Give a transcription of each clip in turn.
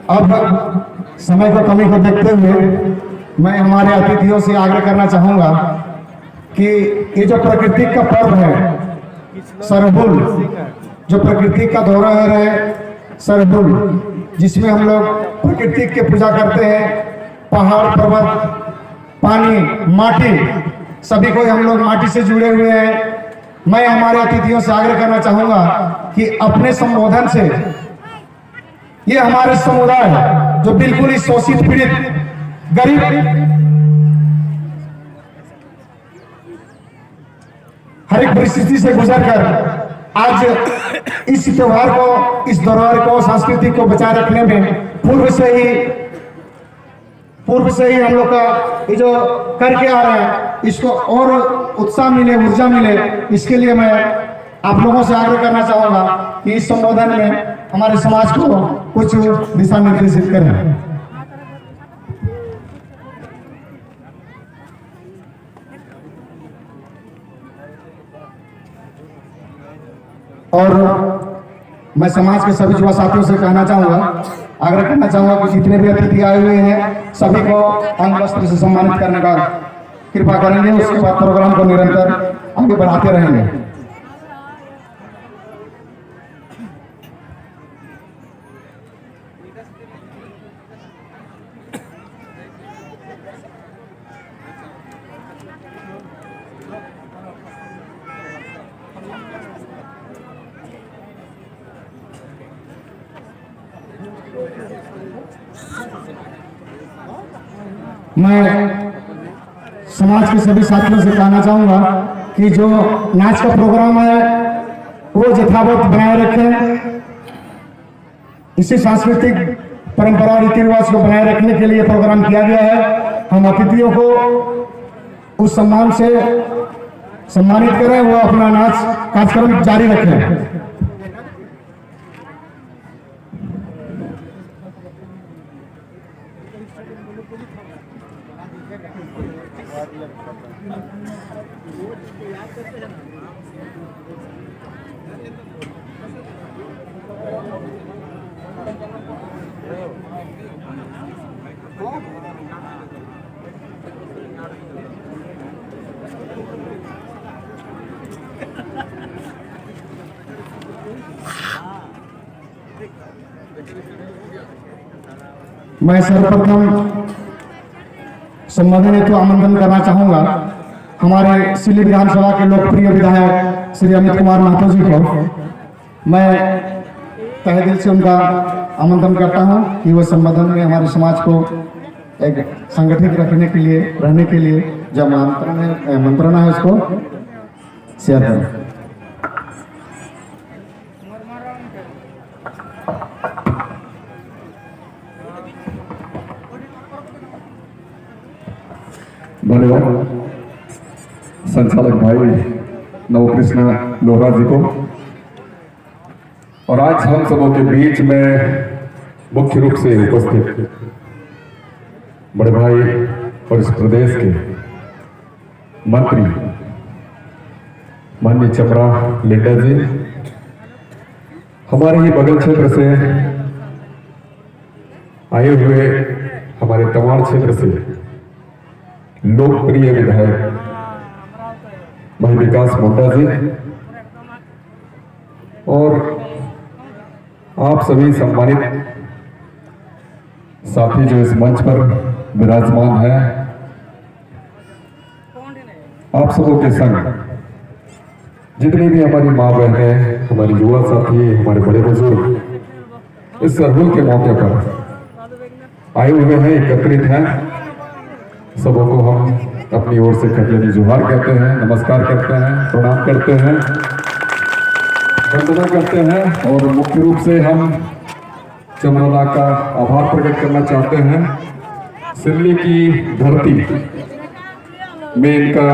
अब समय को कमी को देखते हुए मैं हमारे अतिथियों से आग्रह करना चाहूंगा कि ये जो प्रकृति का पर्व है सरहुल, जो प्रकृति का धरोहर है सरहुल, जिसमें हम लोग प्रकृति की पूजा करते हैं, पहाड़ पर्वत पानी माटी सभी को हम लोग माटी से जुड़े हुए हैं। मैं हमारे अतिथियों से आग्रह करना चाहूंगा कि अपने संबोधन से, ये हमारे समुदाय है जो बिल्कुल ही शोषित पीड़ित गरीब हर एक परिस्थिति से गुजरकर आज इस त्योहार को, इस धरोहर को, संस्कृति को बचाए रखने में पूर्व से ही हम लोग का ये जो करके आ रहा है, इसको और उत्साह मिले, ऊर्जा मिले, इसके लिए मैं आप लोगों से आग्रह करना चाहूंगा कि इस संबोधन में हमारे समाज को कुछ दिशा निर्देशित करें। और मैं समाज के सभी युवा साथियों से कहना चाहूंगा, आग्रह करना चाहूंगा कि जितने भी अतिथि आए हुए हैं सभी को अंग वस्त्र से सम्मानित करने का कृपा करेंगे। उसके बाद प्रोग्राम को निरंतर आगे बढ़ाते रहेंगे। मैं समाज के सभी साथियों से कहना चाहूंगा कि जो नाच का प्रोग्राम है वो यथावत बनाए रखें। इसी सांस्कृतिक परंपरा रीति रिवाज को बनाए रखने के लिए प्रोग्राम किया गया है। हम अतिथियों को उस सम्मान से सम्मानित करें, वो अपना नाच कार्यक्रम जारी रखें। मैं सर्वप्रथम संबोधन हेतु आमंत्रण करना चाहूंगा हमारे सिल्ली विधानसभा के लोकप्रिय विधायक श्री अमित कुमार महतो जी को। मैं तहे दिल से उनका आमंत्रण करता हूं कि वो संबोधन में हमारे समाज को एक संगठित रखने के लिए, रहने के लिए जो मंत्रणा है उसको शेयर करें। धन्यवाद संचालक भाई नवकृष्ण लोहरा जी को। और आज हम सबों के बीच में मुख्य रूप से उपस्थित बड़े भाई और इस प्रदेश के मंत्री माननीय चमरा लिंडा जी, हमारे ही बगल क्षेत्र से आए हुए हमारे तमाड़ क्षेत्र से लोकप्रिय विधायक भाई विकास मुंडा जी, और आप सभी सम्मानित साथी जो इस मंच पर विराजमान हैं, आप सबों के संग जितनी भी हमारी माँ बहनें, हमारे युवा साथी, हमारे बड़े बुजुर्ग इस सरहुल के मौके पर आए हुए हैं, एकत्रित हैं, सबों को हम अपनी ओर से खजनी जुहार कहते हैं, नमस्कार करते हैं, प्रणाम करते हैं। वंदना करते हैं और मुख्य रूप से हम चमरौदा का आभार प्रकट करना चाहते हैं। सिल्ली की धरती में इनका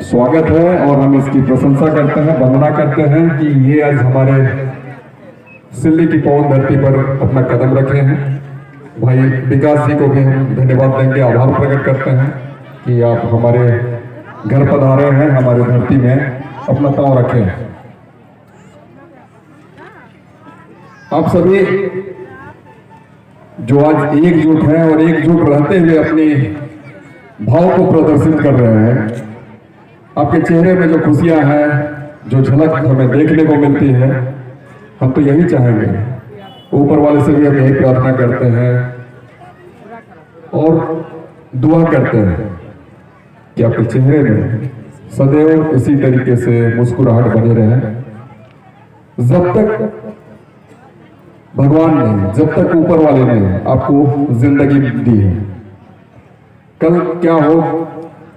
स्वागत है और हम इसकी प्रशंसा करते हैं, वंदना करते हैं कि ये आज हमारे सिल्ली की पावन धरती पर अपना कदम रखे हैं। भाई विकास जी को भी हम धन्यवाद देंगे, आभार प्रकट करते हैं कि आप हमारे घर पधारे हैं, हमारे धरती में अपना पांव रखे हैं। आप सभी जो आज एकजुट हैं और एकजुट रहते हुए अपनी भाव को प्रदर्शित कर रहे हैं, आपके चेहरे में जो खुशियां हैं, जो झलक हमें देखने को मिलती है, हम तो यही चाहेंगे। ऊपर वाले से भी हम यही प्रार्थना करते हैं और दुआ करते हैं कि आपके चेहरे में सदैव इसी तरीके से मुस्कुराहट बनी रहे। जब तक भगवान ने, जब तक ऊपर वाले ने आपको जिंदगी दी है, कल क्या हो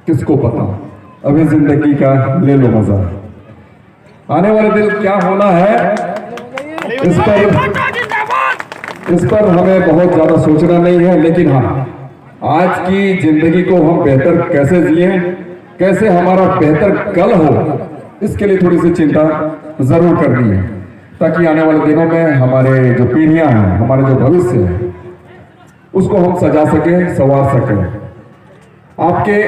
किसको पता। अभी जिंदगी का ले लो मजा, आने वाले दिन क्या होना है इस पर हमें बहुत ज्यादा सोचना नहीं है। लेकिन हाँ, आज की जिंदगी को हम बेहतर कैसे जिए, कैसे हमारा बेहतर कल हो, इसके लिए थोड़ी सी चिंता जरूर करनी है, ताकि आने वाले दिनों में हमारे जो पीढ़ियां हैं, हमारे जो भविष्य है, उसको हम सजा सके, संवार सके। आपके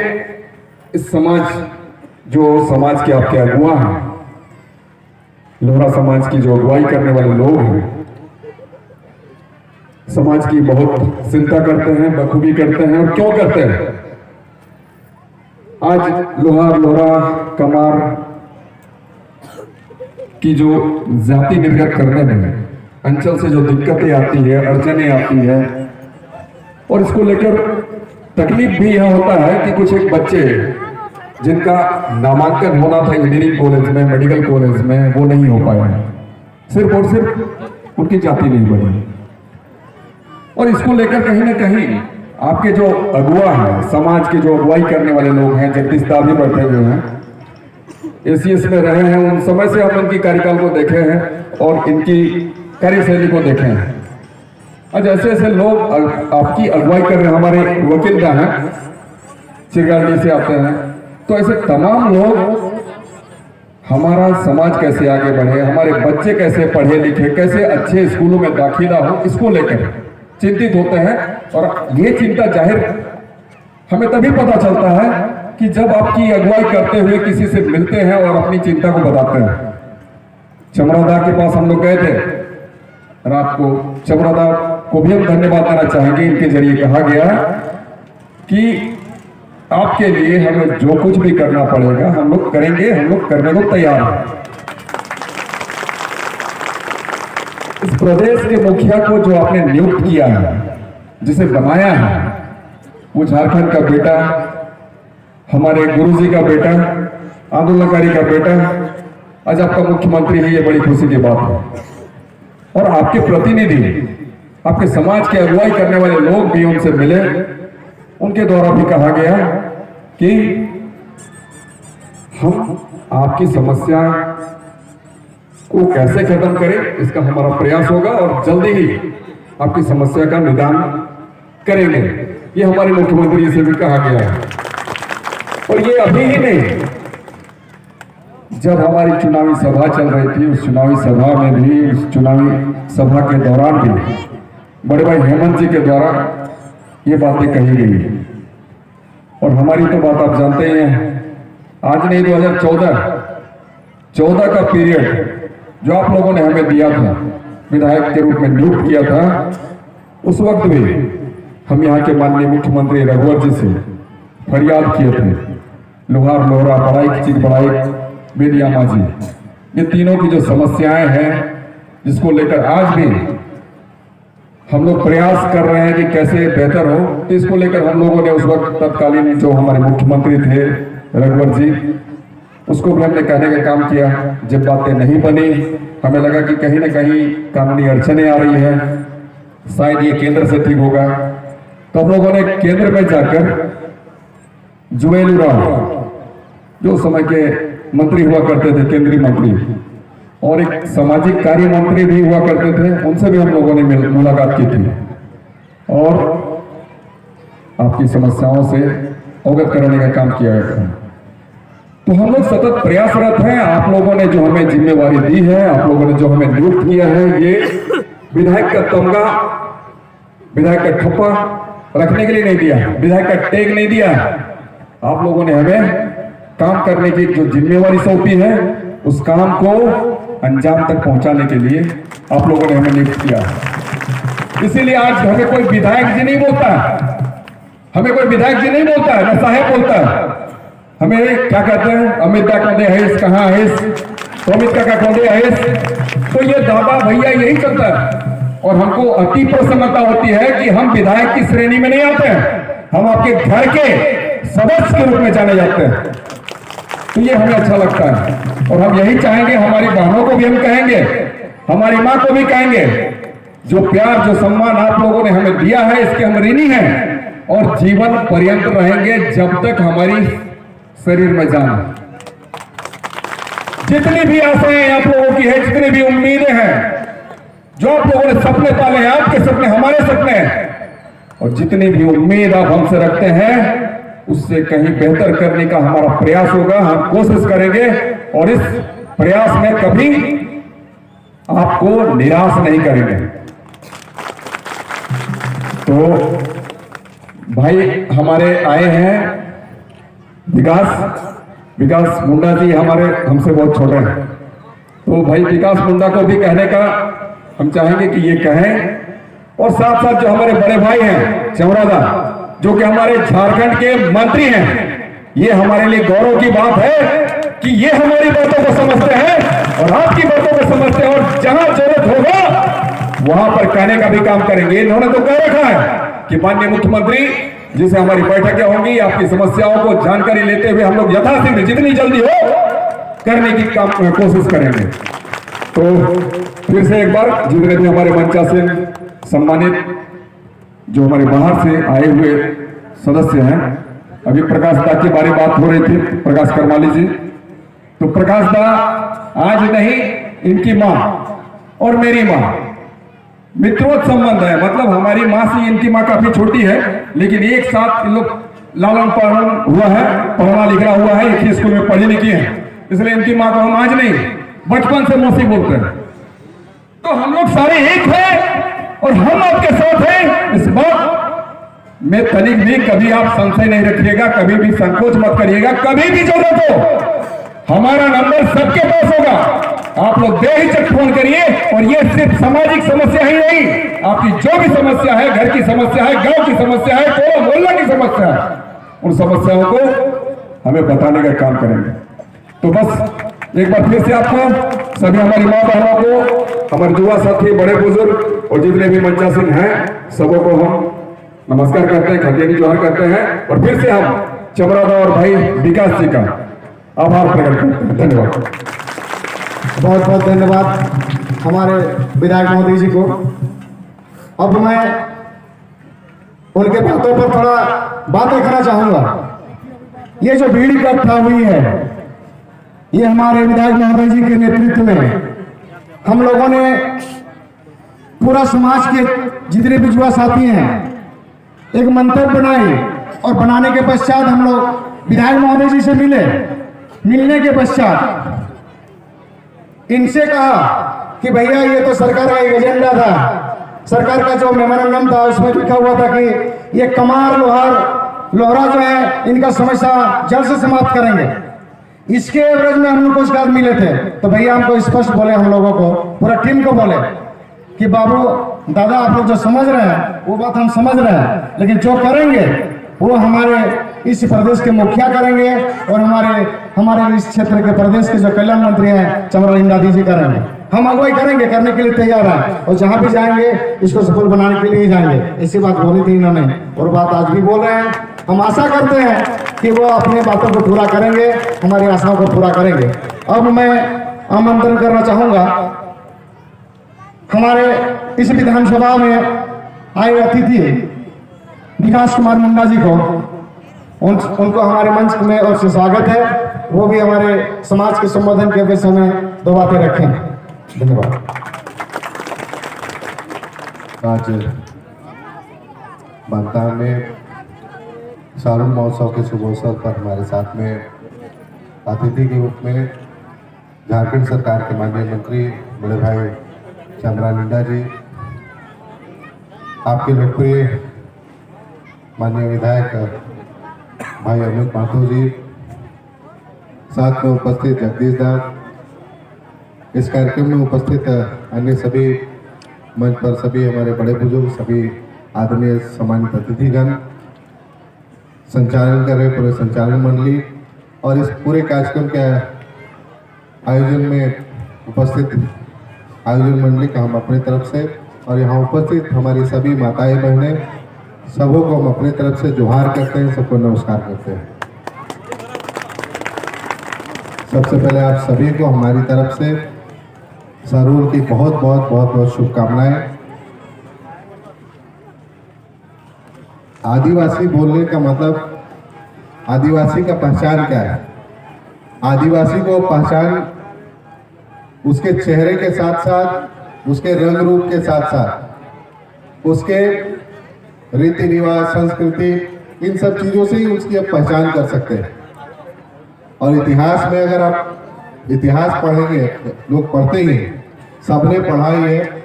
इस समाज, जो समाज के आपके अगुआ हैं, लोहरा समाज की जो अगुवाई करने वाले लोग हैं, समाज की बहुत चिंता करते हैं, बखूबी करते हैं। और क्यों करते हैं? आज लोहार, लोहरा, कमार की जो जाति निर्गत करने में अंचल से जो दिक्कतें आती है, अड़चने आती है, और इसको लेकर तकलीफ भी यह होता है कि कुछ एक बच्चे जिनका नामांकन होना था इंजीनियरिंग कॉलेज में, मेडिकल कॉलेज में, वो नहीं हो पाया, सिर्फ और सिर्फ उनकी जाति नहीं बनी। और इसको लेकर कहीं ना कहीं आपके जो अगुआ हैं, समाज के जो अगुवाई करने वाले लोग हैं, जगदीश दा भी बैठे हुए हैं, एसीएस में रहे हैं, उन समय से हम इनकी कार्यकाल को देखे हैं और इनकी कार्यशैली को देखे हैं। आज ऐसे ऐसे लोग आपकी अगुवाई कर रहे हैं। हमारे वकील का है, चिरगाड़ी से आते हैं, तो ऐसे तमाम लोग हमारा समाज कैसे आगे बढ़े, हमारे बच्चे कैसे पढ़े लिखे, कैसे अच्छे स्कूलों में दाखिला हो, इसको लेकर चिंतित होते हैं। और ये चिंता जाहिर हमें तभी पता चलता है कि जब आपकी अगुवाई करते हुए किसी से मिलते हैं और अपनी चिंता को बताते हैं। चमरौदा के पास हम लोग गए थे रात को। चमरौदा को भी हम धन्यवाद देना चाहेंगे। इनके जरिए कहा गया कि आपके लिए हमें जो कुछ भी करना पड़ेगा हम लोग करेंगे, हम लोग करने को तैयार हैं। इस प्रदेश के मुखिया को जो आपने नियुक्त किया है, जिसे बनाया है, वो झारखंड का बेटा, हमारे गुरुजी का बेटा, आंदोलनकारी का बेटा, आज आपका मुख्यमंत्री है। ये बड़ी खुशी की बात है। और आपके प्रतिनिधि, आपके समाज के अगुवाई करने वाले लोग भी उनसे मिले। उनके द्वारा भी कहा गया कि हम आपकी समस्या को कैसे खत्म करें, इसका हमारा प्रयास होगा और जल्दी ही आपकी समस्या का निदान करेंगे। ये हमारे मुख्यमंत्री से भी कहा गया है। और ये अभी ही नहीं, जब हमारी चुनावी सभा चल रही थी, उस चुनावी सभा में भी, उस चुनावी सभा के दौरान भी बड़े भाई हेमंत जी के द्वारा ये बातें कही गई। और हमारी तो बात आप जानते ही हैं, आज नहीं 2014 का पीरियड जो आप लोगों ने हमें दिया था, विधायक के रूप में नियुक्त किया था, उस वक्त भी हम यहाँ के माननीय मुख्यमंत्री रघुवर जी से फरियाद किए थे। लोहार, लोहरा, बढ़ाई की चीज बढ़ाई, बेदिया माझी, ये तीनों की जो समस्याएं हैं, जिसको लेकर आज भी हम लोग प्रयास कर रहे हैं कि कैसे बेहतर हो, तो इसको लेकर हम लोगों ने उस वक्त तत्कालीन जो हमारे मुख्यमंत्री थे रघुवर जी, उसको भी हमने कहने का काम किया। जब बातें नहीं बनी, हमें लगा कि कहीं ना कहीं कानूनी अड़चने आ रही है, शायद ये केंद्र से ठीक होगा, तो हम लोगों ने केंद्र में जाकर जुवेलू राव, जो समय के मंत्री हुआ करते थे, केंद्रीय मंत्री, और एक सामाजिक कार्य मंत्री भी हुआ करते थे, उनसे भी हम लोगों ने मुलाकात की थी और आपकी समस्याओं से अवगत कराने का काम किया गया था। तो हम लोग सतत प्रयासरत हैं। आप लोगों ने जो हमें जिम्मेवारी दी है, आप लोगों ने जो हमें नियुक्त किया है, ये विधायक का तमगा, विधायक का ठप्पा रखने के लिए नहीं दिया, विधायक का टैग नहीं दिया। आप लोगों ने हमें काम करने की जो जिम्मेवारी सौंपी है, उस काम को अंजाम तक पहुंचाने के लिए आप लोगों ने हमें नियुक्त किया। इसीलिए आज हमें कोई विधायक जी नहीं बोलता, हमें कोई विधायक जी नहीं बोलता है, न साहेब बोलता है। हमें क्या कहते हैं, अमित का कौंदे है, कहाँ है, तो अमित का कौंदे है, तो ये दादा भैया यही चलता है। और हमको अति प्रसन्नता होती है कि हम विधायक की श्रेणी में नहीं आते हैं, हम आपके घर के सदस्य के रूप में जाने जाते हैं। तो ये हमें अच्छा लगता है और हम यही चाहेंगे, हमारी बहनों को भी हम कहेंगे, हमारी माँ को भी कहेंगे, जो प्यार जो सम्मान आप लोगों ने हमें दिया है, इसके हम ऋणी हैं और जीवन पर्यंत रहेंगे जब तक हमारी शरीर में जान। जितनी भी आशाएं आप लोगों की है, जितनी भी उम्मीदें हैं, जो आप लोगों ने सपने पाले हैं, आपके सपने हमारे सपने हैं, और जितनी भी उम्मीद आप हमसे रखते हैं, उससे कहीं बेहतर करने का हमारा प्रयास होगा। हम कोशिश करेंगे और इस प्रयास में कभी आपको निराश नहीं करेंगे। तो भाई हमारे आए हैं विकास मुंडा जी, हमारे हमसे बहुत छोटे हैं। तो भाई विकास मुंडा को भी कहने का हम चाहेंगे कि ये कहें, और साथ साथ जो हमारे बड़े भाई हैं चमरादा, जो कि हमारे झारखंड के मंत्री हैं, ये हमारे लिए गौरव की बात है कि ये हमारी बातों को समझते हैं और आपकी बातों को समझते हैं, और जहां जरूरत होगा वहां पर कहने का भी काम करेंगे। इन्होंने तो कह रखा है कि माननीय मुख्यमंत्री जिसे हमारी बैठकें होंगी, आपकी समस्याओं को जानकारी लेते हुए हम लोग यथाशीघ्र जितनी जल्दी हो करने की कोशिश करेंगे। तो फिर से एक बार जितने भी हमारे मंचा से सम्मानित जो हमारे बाहर से आए हुए सदस्य हैं, अभी प्रकाश दा के बारे में बात हो रही थी, प्रकाश करमाली जी। तो प्रकाश दा आज नहीं, इनकी माँ और मेरी माँ मित्रोत संबंध है, मतलब हमारी माँ से इनकी माँ काफी छोटी है, लेकिन एक साथ इन लोग लालन पालन हुआ है, पढ़ना लिखना हुआ है, एक ही स्कूल में पढ़ी लिखी है, इसलिए इनकी माँ को हम आज नहीं बचपन से मौसी बोलते हैं। तो हम लोग सारे एक हैं और हम आपके साथ हैं। इस बात में तनिक भी कभी आप संशय नहीं रखिएगा, कभी भी संकोच मत करिएगा। कभी भी जरूरत हो हमारा नंबर सबके पास होगा, आप लोग बेहिचक फोन करिए। और ये सिर्फ सामाजिक समस्या ही नहीं, आपकी जो भी समस्या है, घर की समस्या है, गांव की समस्या है, टोला मोहल्ला की समस्या है, उन समस्याओं को हमें बताने का काम करेंगे। तो बस एक बार फिर से आपको सभी हमारी माँ बहनों को, हमारे युवा साथी, बड़े बुजुर्ग और जितने भी मंचासीन हैं, सबों को हम नमस्कार करते हैं, खतियानी जोहार करते हैं, और फिर से हम चमरादा और भाई विकास जी का आभार प्रकट करते हैं। धन्यवाद, बहुत बहुत धन्यवाद हमारे विधायक मोदी जी को। अब मैं उनके बातों पर थोड़ा बातें करना चाहूंगा। ये जो भीड़ इकट्ठा हुई है, ये हमारे विधायक महोदय जी के नेतृत्व में हम लोगों ने पूरा समाज के जितने भी युवा साथी हैं एक मंतव्य बनाई, और बनाने के पश्चात हम लोग विधायक महोदय जी से मिलने के पश्चात इनसे कहा कि भैया ये तो सरकार का एक एजेंडा था, सरकार का जो मेमोरेंडम था उसमें लिखा हुआ था कि ये कमार लोहरा जो है इनका समस्या जल्द से समाप्त करेंगे। इसके एवरेज में हम लोग उसके बाद मिले थे, तो भैया हमको स्पष्ट बोले, हम लोगों को पूरा टीम को बोले कि बाबू दादा आप लोग जो समझ रहे हैं वो बात हम समझ रहे हैं, लेकिन जो करेंगे वो हमारे इस प्रदेश के मुखिया करेंगे और हमारे इस क्षेत्र के प्रदेश के जो कल्याण मंत्री हैं चमरा जी करेंगे। हम अगुवाई करेंगे, करने के लिए तैयार हैं, और जहां भी जाएंगे इसको सफल बनाने के लिए ही जाएंगे। ऐसी बात बोली थी इन्होंने, और बात आज भी बोल रहे हैं। हम आशा करते हैं कि वो अपनी बातों को पूरा करेंगे, हमारी आशाओं को पूरा करेंगे। अब मैं आमंत्रण करना चाहूंगा हमारे इस विधानसभा में आए अतिथि विकास कुमार मुंडा जी को, उनको हमारे मंच में और से स्वागत है। वो भी हमारे समाज के संबोधन के विषय में दो बातें रखें। धन्यवाद। आज बांता में सारण महोत्सव के शुभ अवसर पर हमारे साथ में अतिथि के रूप में झारखंड सरकार के माननीय मंत्री बड़े भाई चंद्रानंदा जी, आपके लोकप्रिय माननीय विधायक भाई अमित माथुर जी, साथ में उपस्थित जगदीश दास, इस कार्यक्रम में उपस्थित अन्य सभी मंच पर सभी हमारे बड़े बुजुर्ग, सभी आदरणीय सम्मानित अतिथिगण, संचालन कर रहे पूरे संचालन मंडली और इस पूरे कार्यक्रम के आयोजन में उपस्थित आयोजन मंडली का हम अपनी तरफ से और यहाँ उपस्थित हमारी सभी माताएं बहनें, सबों को हम अपनी तरफ से जोहार करते हैं, सबको नमस्कार करते हैं। सबसे पहले आप सभी को हमारी तरफ से सहरोल की बहुत बहुत बहुत बहुत शुभकामनाएं। आदिवासी बोलने का मतलब, आदिवासी का पहचान क्या है? आदिवासी को पहचान उसके चेहरे के साथ साथ, उसके रंग रूप के साथ साथ, उसके रीति रिवाज, संस्कृति, इन सब चीजों से ही उसकी आप पहचान कर सकते हैं। और इतिहास में अगर आप इतिहास पढ़ेंगे, लोग पढ़ते ही हैं, सबने पढ़ा ही है,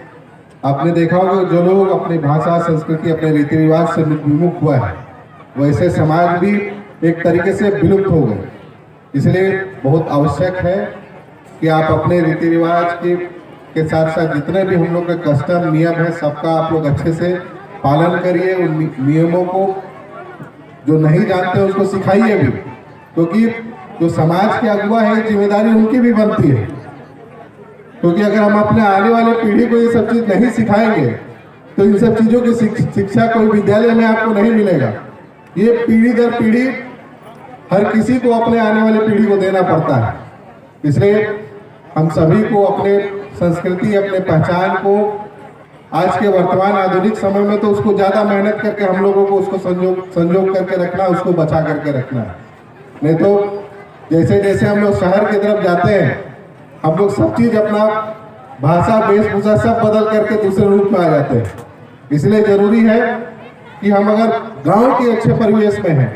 आपने देखा होगा जो लोग अपनी भाषा, संस्कृति, अपने रीति रिवाज से विमुख हुआ है, वैसे समाज भी एक तरीके से विलुप्त हो गए। इसलिए बहुत आवश्यक है कि आप अपने रीति रिवाज के साथ साथ जितने भी हम लोग के कस्टम नियम है, सबका आप लोग अच्छे से पालन करिए। उन नियमों को जो नहीं जानते उसको सिखाइए भी, क्योंकि जो समाज के अगुवा है, जिम्मेदारी उनकी भी बनती है। क्योंकि अगर हम अपने आने वाले पीढ़ी को ये सब चीज नहीं सिखाएंगे तो इन सब चीजों की शिक्षा कोई विद्यालय में आपको नहीं मिलेगा। ये पीढ़ी दर पीढ़ी हर किसी को अपने आने वाली पीढ़ी को देना पड़ता है। इसलिए हम सभी को अपने संस्कृति, अपने पहचान को आज के वर्तमान आधुनिक समय में तो उसको ज्यादा मेहनत करके हम लोगों को उसको संजोग करके रखना, उसको बचा करके रखना है। नहीं तो जैसे जैसे हम लोग शहर की तरफ जाते हैं, हम लोग सब चीज अपना भाषा, वेशभूषा सब बदल करके दूसरे रूप में आ जाते हैं। इसलिए जरूरी है कि हम अगर गांव के अच्छे परिवेश में हैं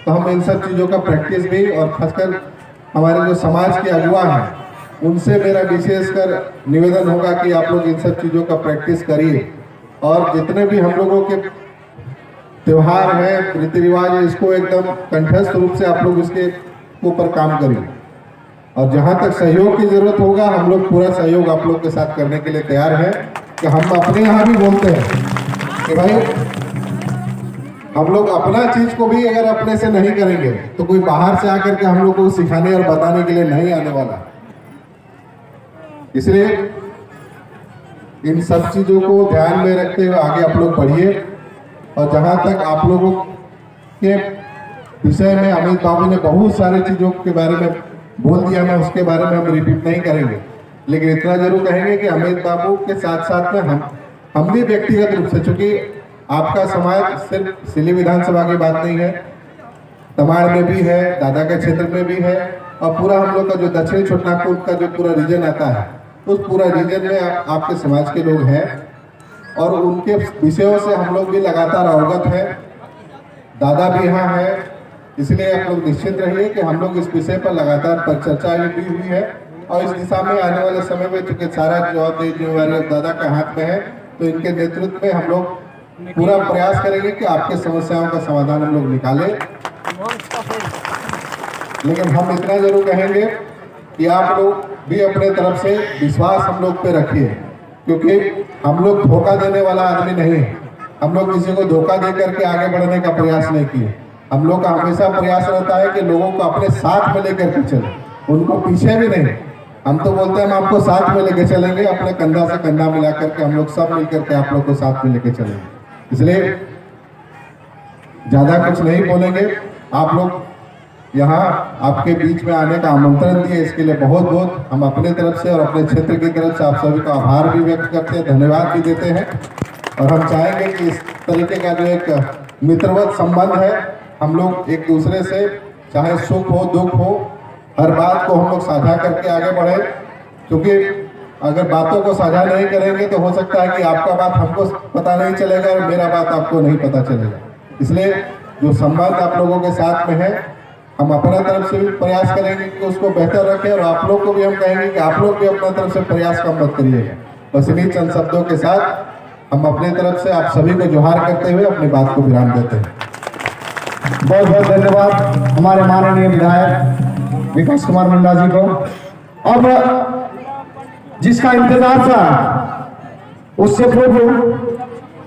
तो हम इन सब चीजों का प्रैक्टिस भी, और खासकर हमारे जो समाज के अगुवा हैं उनसे मेरा विशेषकर निवेदन होगा कि आप लोग इन सब चीजों का प्रैक्टिस करिए। और जितने भी हम लोगों के त्योहार हैं, रीति रिवाज है, इसको एकदम कंठस्थ रूप से आप लोग इसके ऊपर काम करिए। और जहां तक सहयोग की जरूरत होगा, हम लोग पूरा सहयोग आप लोग के साथ करने के लिए तैयार हैं। कि हम अपने यहाँ भी बोलते हैं कि भाई हम लोग अपना चीज को भी अगर अपने से नहीं करेंगे तो कोई बाहर से आकर के हम लोग को सिखाने और बताने के लिए नहीं आने वाला। इसलिए इन सब चीजों को ध्यान में रखते हुए आगे आप लोग बढ़िए। और जहां तक आप लोगों के विषय में अमित बाबू ने बहुत सारी चीजों के बारे में बोल दिया, मैं उसके बारे में हम रिपीट नहीं करेंगे, लेकिन इतना जरूर कहेंगे कि अमित बाबू के साथ साथ में हम भी व्यक्तिगत रूप से, चूंकि आपका समाज सिर्फ सिली विधानसभा की बात नहीं है, तमाड़ में भी है, दादा के क्षेत्र में भी है, और पूरा हम लोग का जो दक्षिण छोटानागपुर का जो पूरा रीजन आता है, उस पूरा रीजन में आपके समाज के लोग हैं और उनके विषयों से हम लोग भी लगातार अवगत हैं। दादा भी यहाँ है, इसलिए आप लोग निश्चित रहिए कि हम लोग इस विषय पर लगातार चर्चा भी हुई है। और इस दिशा में आने वाले समय में चूंकि सारा जवाबदेही जिम्मेवारी दादा के हाथ में है, तो इनके नेतृत्व में हम लोग पूरा प्रयास करेंगे कि आपके समस्याओं का समाधान हम लोग निकालें। लेकिन हम इतना जरूर कहेंगे कि आप लोग भी अपने तरफ से विश्वास हम लोग पे रखिए, क्योंकि हम लोग धोखा देने वाला आदमी नहीं है। हम लोग किसी को धोखा दे करके आगे बढ़ने का प्रयास नहीं किए। हम लोग का हमेशा प्रयास रहता है कि लोगों को अपने साथ में लेकर के चले, उनको पीछे भी नहीं। हम तो बोलते हैं हम आपको साथ में लेके चलेंगे, अपने कंधा से कंधा मिला करके हम लोग सब मिलकर के आप लोग को साथ में लेके चलेंगे। इसलिए ज्यादा कुछ नहीं बोलेंगे। आप लोग यहाँ आपके बीच में आने का आमंत्रण दिए, इसके लिए बहुत बहुत हम अपने तरफ से और अपने क्षेत्र की तरफ से आप सभी का आभार भी व्यक्त करते हैं, धन्यवाद भी देते हैं। और हम चाहेंगे कि इस तरीके का जो एक मित्रवत संबंध है, हम लोग एक दूसरे से चाहे सुख हो दुख हो, हर बात को हम लोग साझा करके आगे बढ़े, क्योंकि अगर बातों को साझा नहीं करेंगे तो हो सकता है कि आपका बात हमको पता नहीं चलेगा और मेरा बात आपको नहीं पता चलेगा। इसलिए जो संवाद आप लोगों के साथ में है, हम अपना तरफ से भी प्रयास करेंगे कि उसको बेहतर रखें, और आप लोग को भी हम कहेंगे कि आप लोग भी अपना तरफ से प्रयास कम मत करिएगा। बस इन्हीं चंद शब्दों के साथ हम अपनी तरफ से आप सभी को जोहार करते हुए अपनी बात को विराम देते हैं। बहुत बहुत धन्यवाद हमारे माननीय विधायक विकास कुमार मुंडा जी को। अब जिसका इंतजार था उससे पूर्व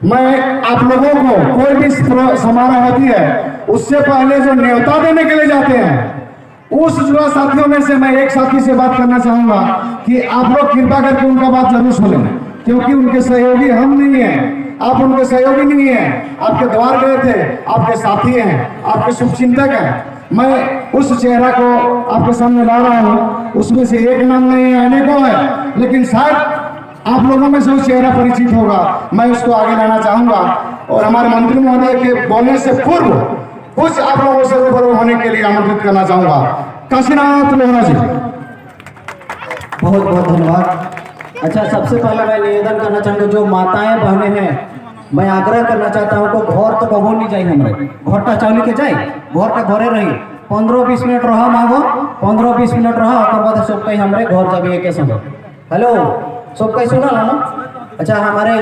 मैं आप लोगों को, कोई भी समारोह होती है उससे पहले जो न्योता देने के लिए जाते हैं, उस युवा साथियों में से मैं एक साथी से बात करना चाहूंगा कि आप लोग कृपा करके उनका बात जरूर सुनें, क्योंकि उनके सहयोगी हम नहीं हैं, आप उनके सहयोगी नहीं हैं, आपके द्वार गए थे, आपके साथी हैं, आपके शुभचिंतक हैं। मैं उस चेहरा को आपके सामने ला रहा हूँ, उसमें से एक नाम नहीं है, अनेकों है, लेकिन शायद आप लोगों में से वो चेहरा परिचित होगा, मैं उसको आगे लाना चाहूंगा। और हमारे मंत्री महोदय के बोलने से पूर्व कुछ आप लोगों से रूबरू होने के लिए आमंत्रित करना चाहूंगा। काशीनाथ लोहरा जी, बहुत बहुत धन्यवाद। अच्छा, सबसे पहले मैं निवेदन करना चाहूँगा, जो माताएं बहनें हैं, मैं आग्रह करना चाहता हूँ को घर तो कबो नहीं जाए, हमारे घरटा चौली के जाए, घरटा घरे रही 15-20 मिनट रहा, मांगो 15-20 मिनट रहा, और बाद सब कहीं हमारे घर जाइए के समय। हेलो, सब कहीं सुना ना? अच्छा, हमारे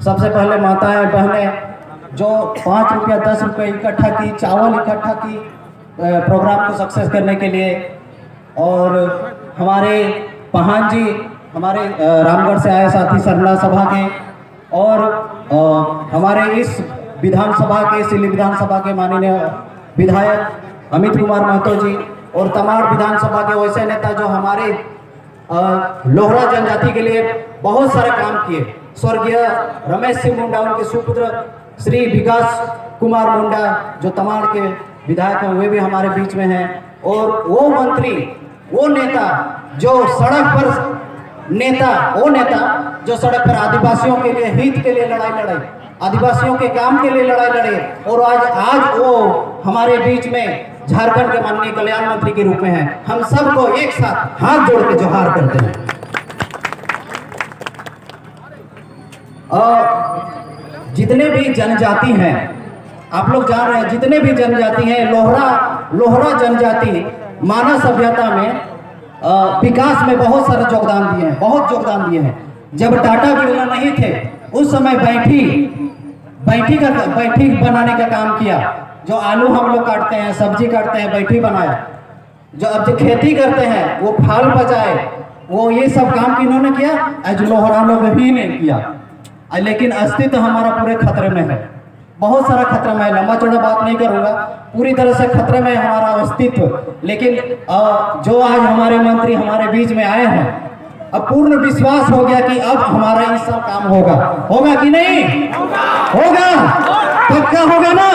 सबसे पहले माताएं बहनें जो 5 रुपया 10 रुपये इकट्ठा की, चावल इकट्ठा की प्रोग्राम को सक्सेस करने के लिए, और हमारे पहान जी हमारे रामगढ़ से आए साथी सरला सभा के, और हमारे इस विधानसभा के, सिल्ली विधानसभा के माननीय विधायक अमित कुमार महतो जी, और तमाड़ विधानसभा के वैसे नेता जो हमारे लोहरा जनजाति के लिए बहुत सारे काम किए। स्वर्गीय रमेश सिंह मुंडा, उनके सुपुत्र श्री विकास कुमार मुंडा जो तमाड़ के विधायक हैं, वे भी हमारे बीच में हैं। और वो मंत्री, वो नेता जो सड़क पर आदिवासियों के लिए, हित के लिए लड़ाई लड़े, आदिवासियों के काम के लिए लड़ाई लड़े, और आज वो हमारे बीच में झारखंड के माननीय कल्याण मंत्री के रूप में हैं। हम सबको एक साथ हाथ जोड़ के जोहार करते हैं। और जितने भी जनजाति हैं, आप लोग जान रहे हैं, जितने भी जनजाति हैं, लोहरा जनजाति मानव सभ्यता में विकास में बहुत सारा योगदान दिए हैं, बहुत योगदान दिए हैं। जब टाटा बिरला नहीं थे, उस समय बैठी बनाने का काम किया। जो आलू हम लोग काटते हैं, सब्जी काटते हैं, बैठी बनाया। जो अब जो खेती करते हैं, वो फाल बजाए, वो ये सब काम किन्होंने किया? आज लोहरा लोग ही ने किया। लेकिन अस्तित्व हमारा पूरे खतरे में है, बहुत सारा खतरा में है। लंबा चौड़ा बात नहीं करूंगा, पूरी तरह से खतरे में हमारा अस्तित्व। लेकिन जो आज हमारे मंत्री हमारे बीच में आए हैं, अब पूर्ण विश्वास हो गया कि अब हमारा ये सब काम होगा कि नहीं होगा? पक्का होगा ना?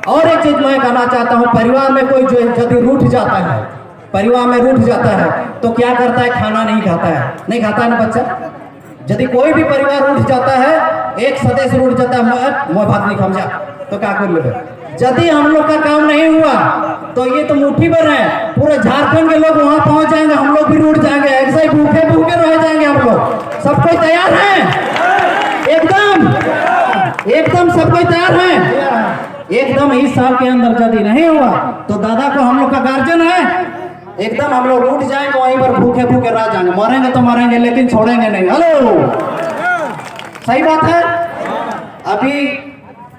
और एक चीज मैं कहना चाहता हूँ, परिवार में कोई जो यदि रूठ जाता है, परिवार में रूठ जाता है तो क्या करता है? खाना नहीं खाता है ना बच्चा? यदि कोई भी परिवार उठ जाता है, एक सदस्य उठ जाता है, मैं भात नहीं खाऊंगा, तो क्या कर ले? यदि हम लोग का काम नहीं हुआ तो ये तो मुट्ठी भर है, पूरे झारखंड के लोग वहां पहुंच जाएंगे, हम लोग भी रूठ जाएंगे, ऐसे ही भूखे रह जाएंगे हम लोग। सब कोई तैयार है? एकदम सब कोई तैयार है? एकदम इस साल के अंदर यदि नहीं हुआ तो दादा को हम लोग का गार्जियन है, एकदम हम लोग उठ जाएंगे, वहीं पर भूखे रह जाएंगे। मरेंगे तो मरेंगे, लेकिन छोड़ेंगे नहीं। हेलो, सही बात है।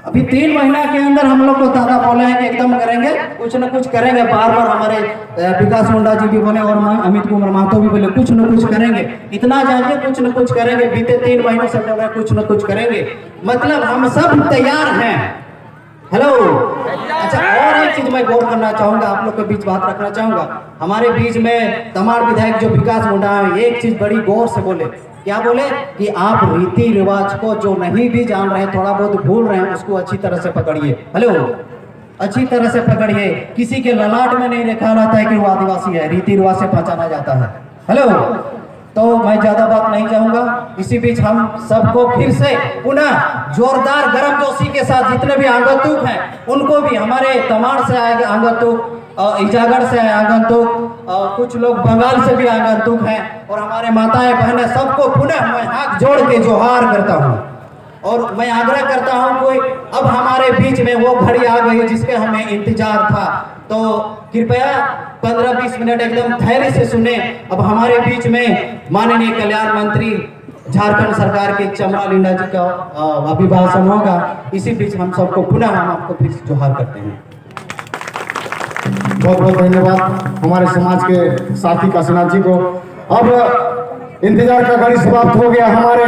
अभी 3 महीना के अंदर हम लोग को दादा बोले हैं कि एकदम करेंगे, कुछ न कुछ करेंगे। बार हमारे विकास मुंडा जी भी बोले और अमित कुमार महतो भी बोले कुछ न कुछ करेंगे। इतना जानिए, कुछ न कुछ करेंगे। बीते 3 महीनों से बोल रहे कुछ न कुछ करेंगे, मतलब हम सब तैयार हैं। हेलो, अच्छा, और एक चीज मैं गौर करना चाहूंगा, आप लोग के बीच बात रखना चाहूंगा। हमारे बीच में तमाड़ विधायक जो विकास मुंडा है, एक चीज बड़ी गौर से बोले। क्या बोले? कि आप रीति रिवाज को जो नहीं भी जान रहे हैं, थोड़ा बहुत भूल रहे हैं, उसको अच्छी तरह से पकड़िए। हेलो, अच्छी तरह से पकड़िए। किसी के ललाट में नहीं लिखा रहता है कि वो आदिवासी है, रीति रिवाज से पहचाना जाता है। हेलो, तो मैं ज्यादा बात नहीं चाहूंगा। इसी बीच हम सबको फिर से पुनः जोरदार गर्मजोशी के साथ जितने भी आगंतुक हैं उनको भी, हमारे तमाड़ से आए आगंतुक, इजागढ़ से आए आगंतुक, कुछ लोग बंगाल से भी आगंतुक हैं और हमारे माताएं बहनें सबको पुनः मैं हाथ जोड़ के जोहार करता हूं और मैं आग्रह करता हूं कोई अब हमारे बीच में वो घड़ी आ गई जिसके हमें इंतजार था, तो कृपया 15-20 मिनट एकदम धैर्य से सुने। अब हमारे बीच में माननीय कल्याण मंत्री झारखंड सरकार के चमरा लिंडा जी का अभिभाषण होगा। इसी बीच हम सबको पुनः हम आपको फिर जोहार करते हैं। बहुत बहुत धन्यवाद हमारे समाज के साथी काशीनाथ जी को। अब इंतजार का घड़ी समाप्त हो गया। हमारे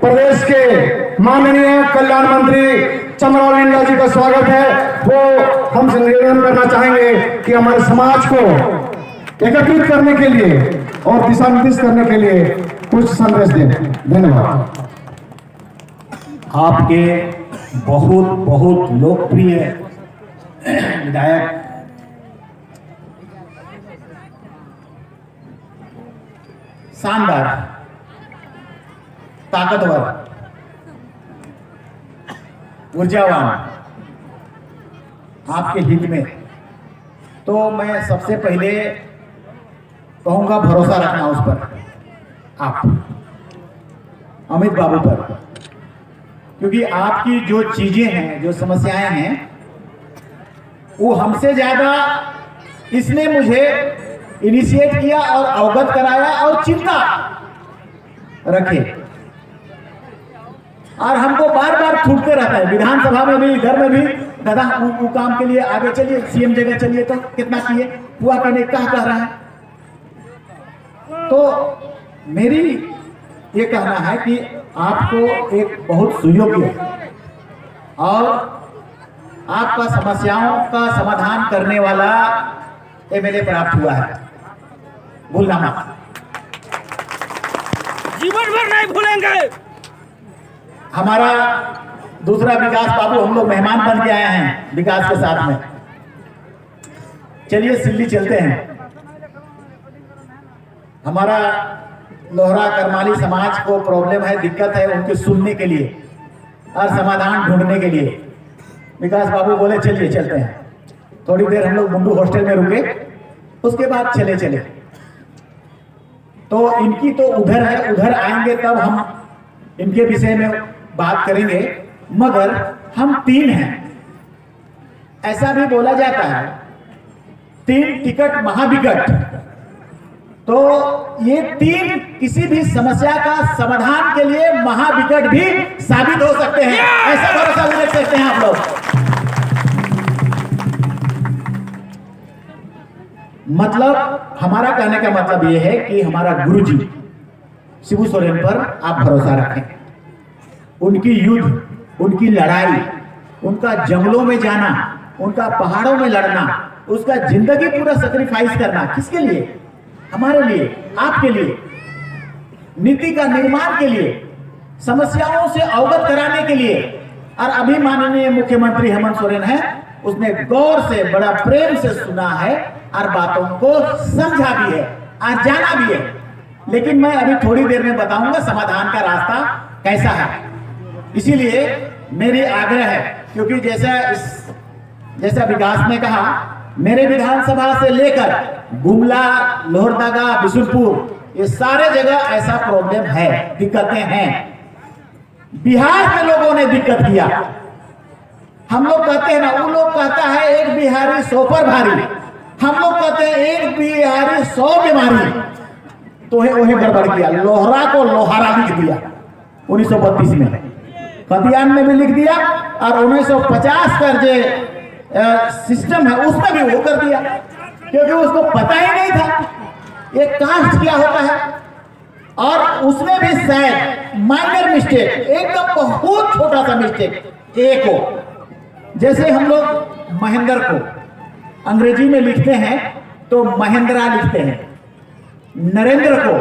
प्रदेश के माननीय कल्याण मंत्री चमरा लिंडा जी का स्वागत है। वो हमसे निवेदन करना चाहेंगे कि हमारे समाज को एकत्रित करने के लिए और दिशा निर्देश करने के लिए कुछ संदेश दें। धन्यवाद। आपके बहुत बहुत लोकप्रिय विधायक शानदार, ताकतवर, ऊर्जावान, आपके हित में तो मैं सबसे पहले कहूंगा भरोसा रखना उस पर, आप अमित बाबू पर, क्योंकि आपकी जो चीजें हैं, जो समस्याएं हैं, वो हमसे ज्यादा इसने मुझे इनिशिएट किया और अवगत कराया और चिंता रखे और हमको बार बार छूटते रहता है, विधानसभा में भी, इधर में भी, दादा वो काम के लिए आगे चलिए, सीएम जगह चलिए, तो कितना किए, हुआ कहने क्या कह रहा है। तो मेरी ये कहना है कि आपको एक बहुत सुयोग्य और आपका समस्याओं का समाधान करने वाला एमएलए प्राप्त हुआ है, भूलना मत, जीवन भर नहीं भूलेंगे। हमारा दूसरा विकास बाबू, हम लोग मेहमान बन के आए हैं विकास के साथ में। चलिए सिल्ली चलते हैं। हमारा लोहरा करमाली समाज को प्रॉब्लम है, दिक्कत है उनके सुनने के लिए और समाधान ढूंढने के लिए। विकास बाबू बोले चलिए चलते हैं। थोड़ी देर हम लोग मुंडू हॉस्टल में रुके, उसके बाद चले। तो इनकी तो उधर है, उधर आएंगे तब हम इनके विषय में बात करेंगे। मगर हम 3 हैं, ऐसा भी बोला जाता है 3 टिकट महाविकट। तो ये 3 किसी भी समस्या का समाधान के लिए महाविकट भी साबित हो सकते हैं, ऐसा भरोसा भी रख सकते हैं आप लोग। मतलब हमारा कहने का मतलब यह है कि हमारा गुरुजी शिबू सोरेन पर आप भरोसा रखें। उनकी युद्ध, उनकी लड़ाई, उनका जंगलों में जाना, उनका पहाड़ों में लड़ना, उसका जिंदगी पूरा सेक्रीफाइस करना, किसके लिए? हमारे लिए, आपके लिए, नीति का निर्माण के लिए, समस्याओं से अवगत कराने के लिए। और अभी माननीय मुख्यमंत्री हेमंत सोरेन है, उसने गौर से, बड़ा प्रेम से सुना है और बातों को समझा भी है और जाना भी है। लेकिन मैं अभी थोड़ी देर में बताऊंगा समाधान का रास्ता कैसा है। इसीलिए मेरी आग्रह है, क्योंकि जैसा विकास ने कहा, मेरे विधानसभा से लेकर गुमला, लोहरदगा, बिशुनपुर, ये सारे जगह ऐसा प्रॉब्लम है, दिक्कतें हैं। बिहार के लोगों ने दिक्कत किया। हम लोग कहते हैं ना, वो लोग कहता है एक बिहारी 100 पर भारी, हम लोग कहते हैं एक बिहारी 100 बीमारी। तो वही गड़बड़ किया, लोहरा को लोहारा लिख दिया 1932 में, खतियान में भी लिख दिया और 1950 का जो सिस्टम है उसमें भी वो कर दिया, क्योंकि उसको पता ही नहीं था ये कास्ट क्या होता है। और उसमें भी शायद माइनर मिस्टेक, एकदम बहुत छोटा सा मिस्टेक एक हो, जैसे हम लोग महेंद्र को अंग्रेजी में लिखते हैं तो महेंद्रा लिखते हैं, नरेंद्र को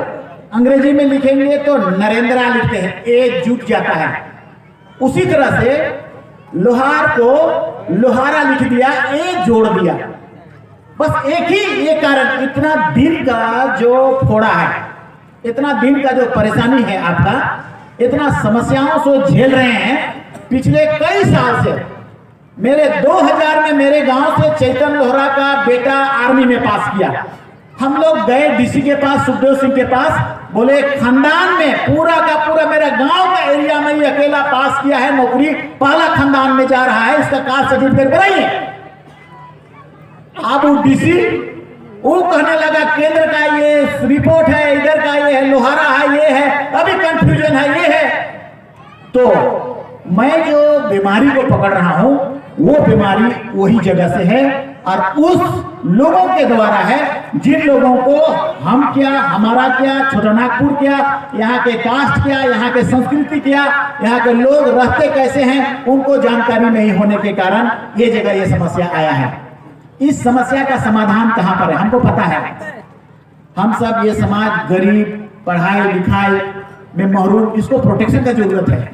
अंग्रेजी में लिखेंगे तो नरेंद्रा लिखते हैं, ए जुट जाता है। उसी तरह से लोहार को लोहारा लिख दिया, ए जोड़ दिया। बस एक ही ये कारण, इतना दिन का जो फोड़ा है, इतना दिन का जो परेशानी है आपका, इतना समस्याओं से झेल रहे हैं पिछले कई साल से। मेरे 2000 में मेरे गांव से चैतन लोहरा का बेटा आर्मी में पास किया, हम लोग गए डीसी के पास, सुखदेव सिंह के पास, बोले खानदान में पूरा का पूरा मेरा गांव का एरिया में ही अकेला पास किया है नौकरी, पहला खानदान में जा रहा है, इसका कास्ट सर्टिफिकेट बनाइए। अब वो डीसी वो कहने लगा केंद्र का ये रिपोर्ट है, इधर का ये है, लोहारा है, ये है, अभी कंफ्यूजन है, ये है। तो मैं जो बीमारी को पकड़ रहा हूं वो बीमारी वही जगह से है और उस लोगों के द्वारा है जिन लोगों को हम क्या, हमारा क्या, छोटानागपुर क्या, यहाँ के कास्ट क्या, यहाँ के संस्कृति क्या, यहाँ के लोग रहते कैसे हैं, उनको जानकारी नहीं होने के कारण ये जगह ये समस्या आया है। इस समस्या का समाधान कहां पर है हमको पता है। हम सब ये समाज गरीब, पढ़ाई लिखाई में महरूम, इसको प्रोटेक्शन का जरूरत है,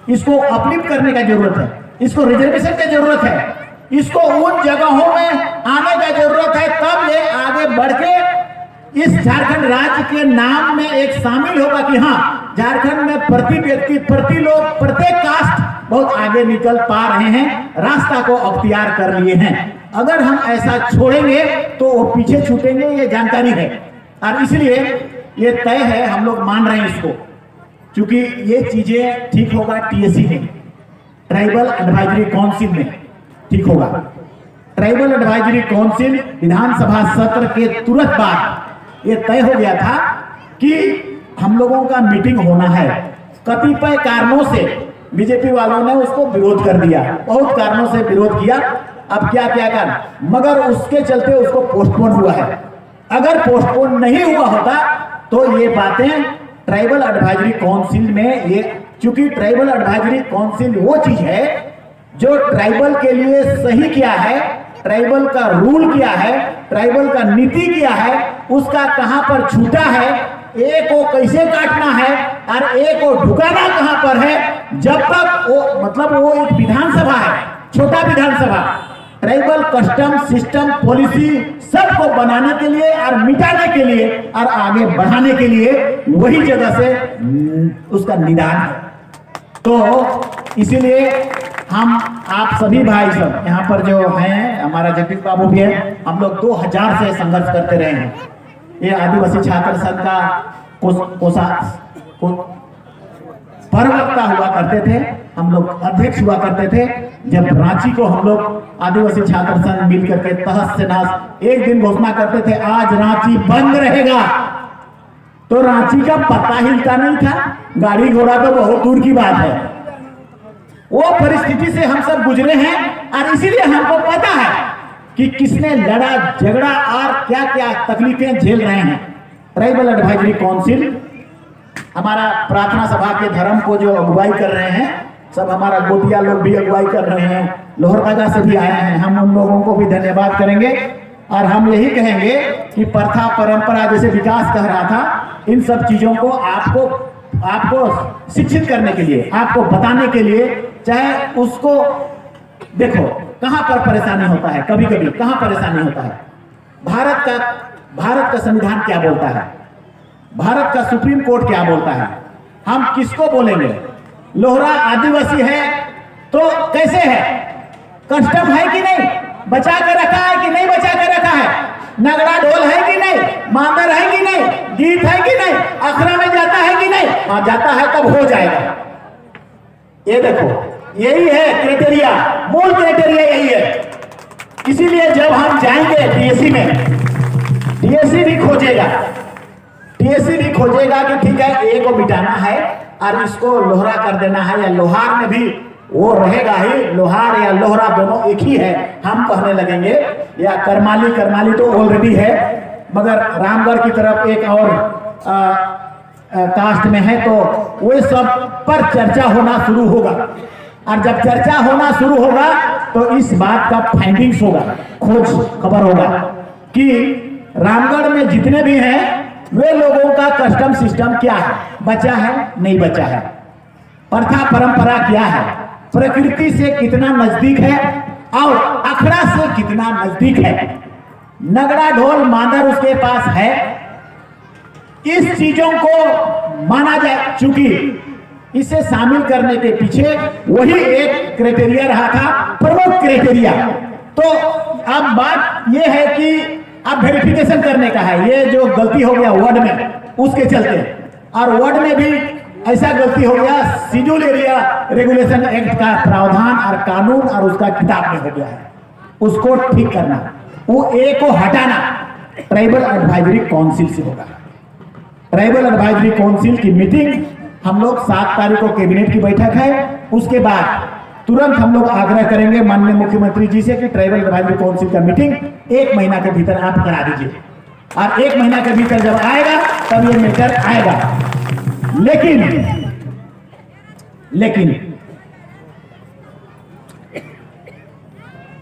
इसको अपलिफ्ट करने का जरूरत है, इसको रिजर्वेशन की जरूरत है, इसको उन जगहों में आने का जरूरत है, तब ये आगे बढ़ के इस झारखंड राज्य के नाम में एक शामिल होगा कि हाँ झारखंड में प्रति व्यक्ति, प्रति लोग, प्रत्येक कास्ट बहुत आगे निकल पा रहे हैं, रास्ता को अख्तियार कर लिए हैं। अगर हम ऐसा छोड़ेंगे तो वो पीछे छूटेंगे, ये जानकारी है। और इसलिए ये तय है, हम लोग मान रहे हैं इसको, क्योंकि ये चीजें ठीक होगा टीएससी में, ट्राइबल एडवाइजरी काउंसिल में ठीक होगा। ट्राइबल एडवाइजरी काउंसिल विधानसभा सत्र के तुरंत बाद ये तय हो गया था कि हम लोगों का मीटिंग होना है। कतिपय कारणों से बीजेपी वालों ने उसको विरोध कर दिया, बहुत कारणों से विरोध किया। अब क्या क्या कर, मगर उसके चलते उसको पोस्टपोन हुआ है। अगर पोस्टपोन नहीं हुआ होता तो ये बातें ट्राइबल एडवाइजरी काउंसिल में, ये चूंकि ट्राइबल एडवाइजरी काउंसिल वो चीज है जो ट्राइबल के लिए सही क्या है, ट्राइबल का रूल क्या है, ट्राइबल का नीति क्या है, उसका कहां पर छूटा है, एक को कैसे काटना है और एक को ढुकाना कहां पर है। जब तक वो मतलब वो एक विधानसभा है, छोटा विधानसभा, ट्राइबल कस्टम सिस्टम पॉलिसी सबको बनाने के लिए और मिटाने के लिए और आगे बढ़ाने के लिए वही जगह से उसका निदान है। तो इसीलिए हम आप सभी भाई सब यहाँ पर जो हैं, हमारा जगदीश बाबू भी है, हम लोग 2000 से संघर्ष करते रहे हैं। ये आदिवासी छात्र संघ का प्रवक्ता हुआ करते थे, हम लोग अध्यक्ष हुआ करते थे। जब रांची को हम लोग आदिवासी छात्र संघ मिल करके तहस से नहस एक दिन घोषणा करते थे आज रांची बंद रहेगा, तो रांची का पता हिलता नहीं था, गाड़ी घोड़ा तो बहुत दूर की बात है। वो परिस्थिति से हम सब गुजरे हैं और इसीलिए हमको पता है कि किसने लड़ा झगड़ा और क्या क्या तकलीफें झेल रहे हैं। ट्राइबल एडवाइजरी काउंसिल हमारा प्रार्थना सभा के धर्म को जो अगुवाई कर रहे हैं, सब हमारा गोतिया लोग भी अगुवाई कर रहे हैं, लोहरदगा से भी आए हैं, हम उन लोगों को भी धन्यवाद करेंगे। और हम यही कहेंगे कि प्रथा परंपरा जैसे विकास कह रहा था, इन सब चीजों को आपको शिक्षित करने के लिए, आपको बताने के लिए, चाहे उसको देखो कहां पर परेशानी होता है, कभी कभी कहां परेशानी होता है। भारत का संविधान क्या बोलता है, भारत का सुप्रीम कोर्ट क्या बोलता है, हम किसको बोलेंगे। लोहरा आदिवासी है तो कैसे है, कस्टम है कि नहीं, बचा कर रखा है कि नहीं बचा कर रखा है, नगड़ा ढोल है कि नहीं, मांदर है कि नहीं, गीत है कि नहीं, अखरा में जाता है कि नहीं, हाँ जाता है तब हो जाएगा। ये देखो यही है क्राइटेरिया, मूल क्राइटेरिया यही है। इसीलिए जब हम जाएंगे टीएससी में, टीएससी भी खोजेगा, टीएससी भी खोजेगा कि ठीक है ए को मिटाना है और इसको लोहरा कर देना है, या लोहार में भी वो रहेगा ही, लोहार या लोहरा दोनों एक ही है हम कहने लगेंगे, या करमाली तो ऑलरेडी है, मगर रामगढ़ की तरफ एक और कास्ट में है, तो वो सब पर चर्चा होना शुरू होगा। और जब चर्चा होना शुरू होगा तो इस बात का फाइंडिंग्स होगा, खोज खबर होगा कि रामगढ़ में जितने भी हैं वे लोगों का कस्टम सिस्टम क्या है, बचा है नहीं बचा है, प्रथा परंपरा क्या है, प्रकृति से कितना नजदीक है और अखड़ा से कितना नजदीक है, नगड़ा ढोल मांदर उसके पास है। इस चीजों को माना जाए, चूंकि इसे शामिल करने के पीछे वही एक क्राइटेरिया रहा था, प्रमुख क्राइटेरिया। तो अब बात यह है कि अब वेरिफिकेशन करने का है। ये जो गलती हो गया वर्ड में उसके चलते, और वर्ड में भी ऐसा गलती हो गया, शेड्यूल एरिया रेगुलेशन एक्ट का प्रावधान और कानून और उसका किताब में हो गया है, उसको ठीक करना, वो ए को हटाना ट्राइबल एडवाइजरी काउंसिल से होगा। ट्राइबल एडवाइजरी काउंसिल की मीटिंग हम लोग 7 तारीख को कैबिनेट की बैठक है, उसके बाद तुरंत हम लोग आग्रह करेंगे माननीय मुख्यमंत्री जी से कि ट्राइबल एडवाइजरी काउंसिल का मीटिंग 1 महीना के भीतर आप करा दीजिए, और 1 महीना के भीतर जब आएगा तब ये मैटर आएगा। लेकिन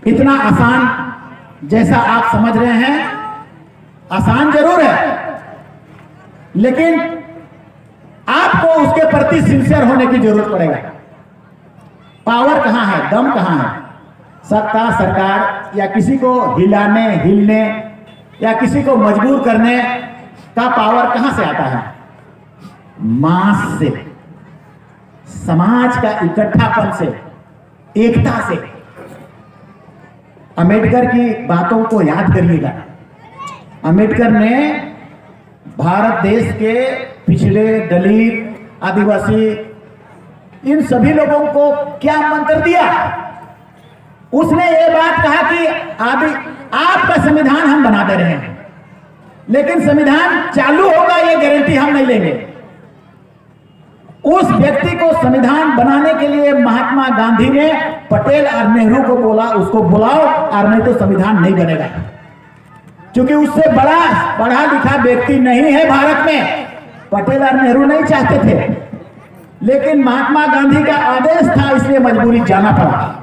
इतना आसान जैसा आप समझ रहे हैं, आसान जरूर है, लेकिन आपको उसके प्रति सिंसियर होने की जरूरत पड़ेगा। पावर कहां है, दम कहां है? सत्ता, सरकार या किसी को हिलाने, हिलने या किसी को मजबूर करने का पावर कहां से आता है? मास से, समाज का इकट्ठापन से, एकता से। अंबेडकर की बातों को याद करिएगा। अंबेडकर ने भारत देश के पिछड़े, दलित, आदिवासी, इन सभी लोगों को क्या मंत्र दिया? उसने ये बात कहा कि आपका संविधान हम बना दे रहे हैं, लेकिन संविधान चालू होगा ये गारंटी हम नहीं लेंगे। उस व्यक्ति को संविधान बनाने के लिए महात्मा गांधी ने पटेल और नेहरू को बोला, उसको बुलाओ और नहीं तो संविधान नहीं बनेगा। क्योंकि उससे बड़ा पढ़ा लिखा व्यक्ति नहीं है भारत में। पटेल और नेहरू नहीं चाहते थे, लेकिन महात्मा गांधी का आदेश था, इसलिए मजबूरी जाना पड़ा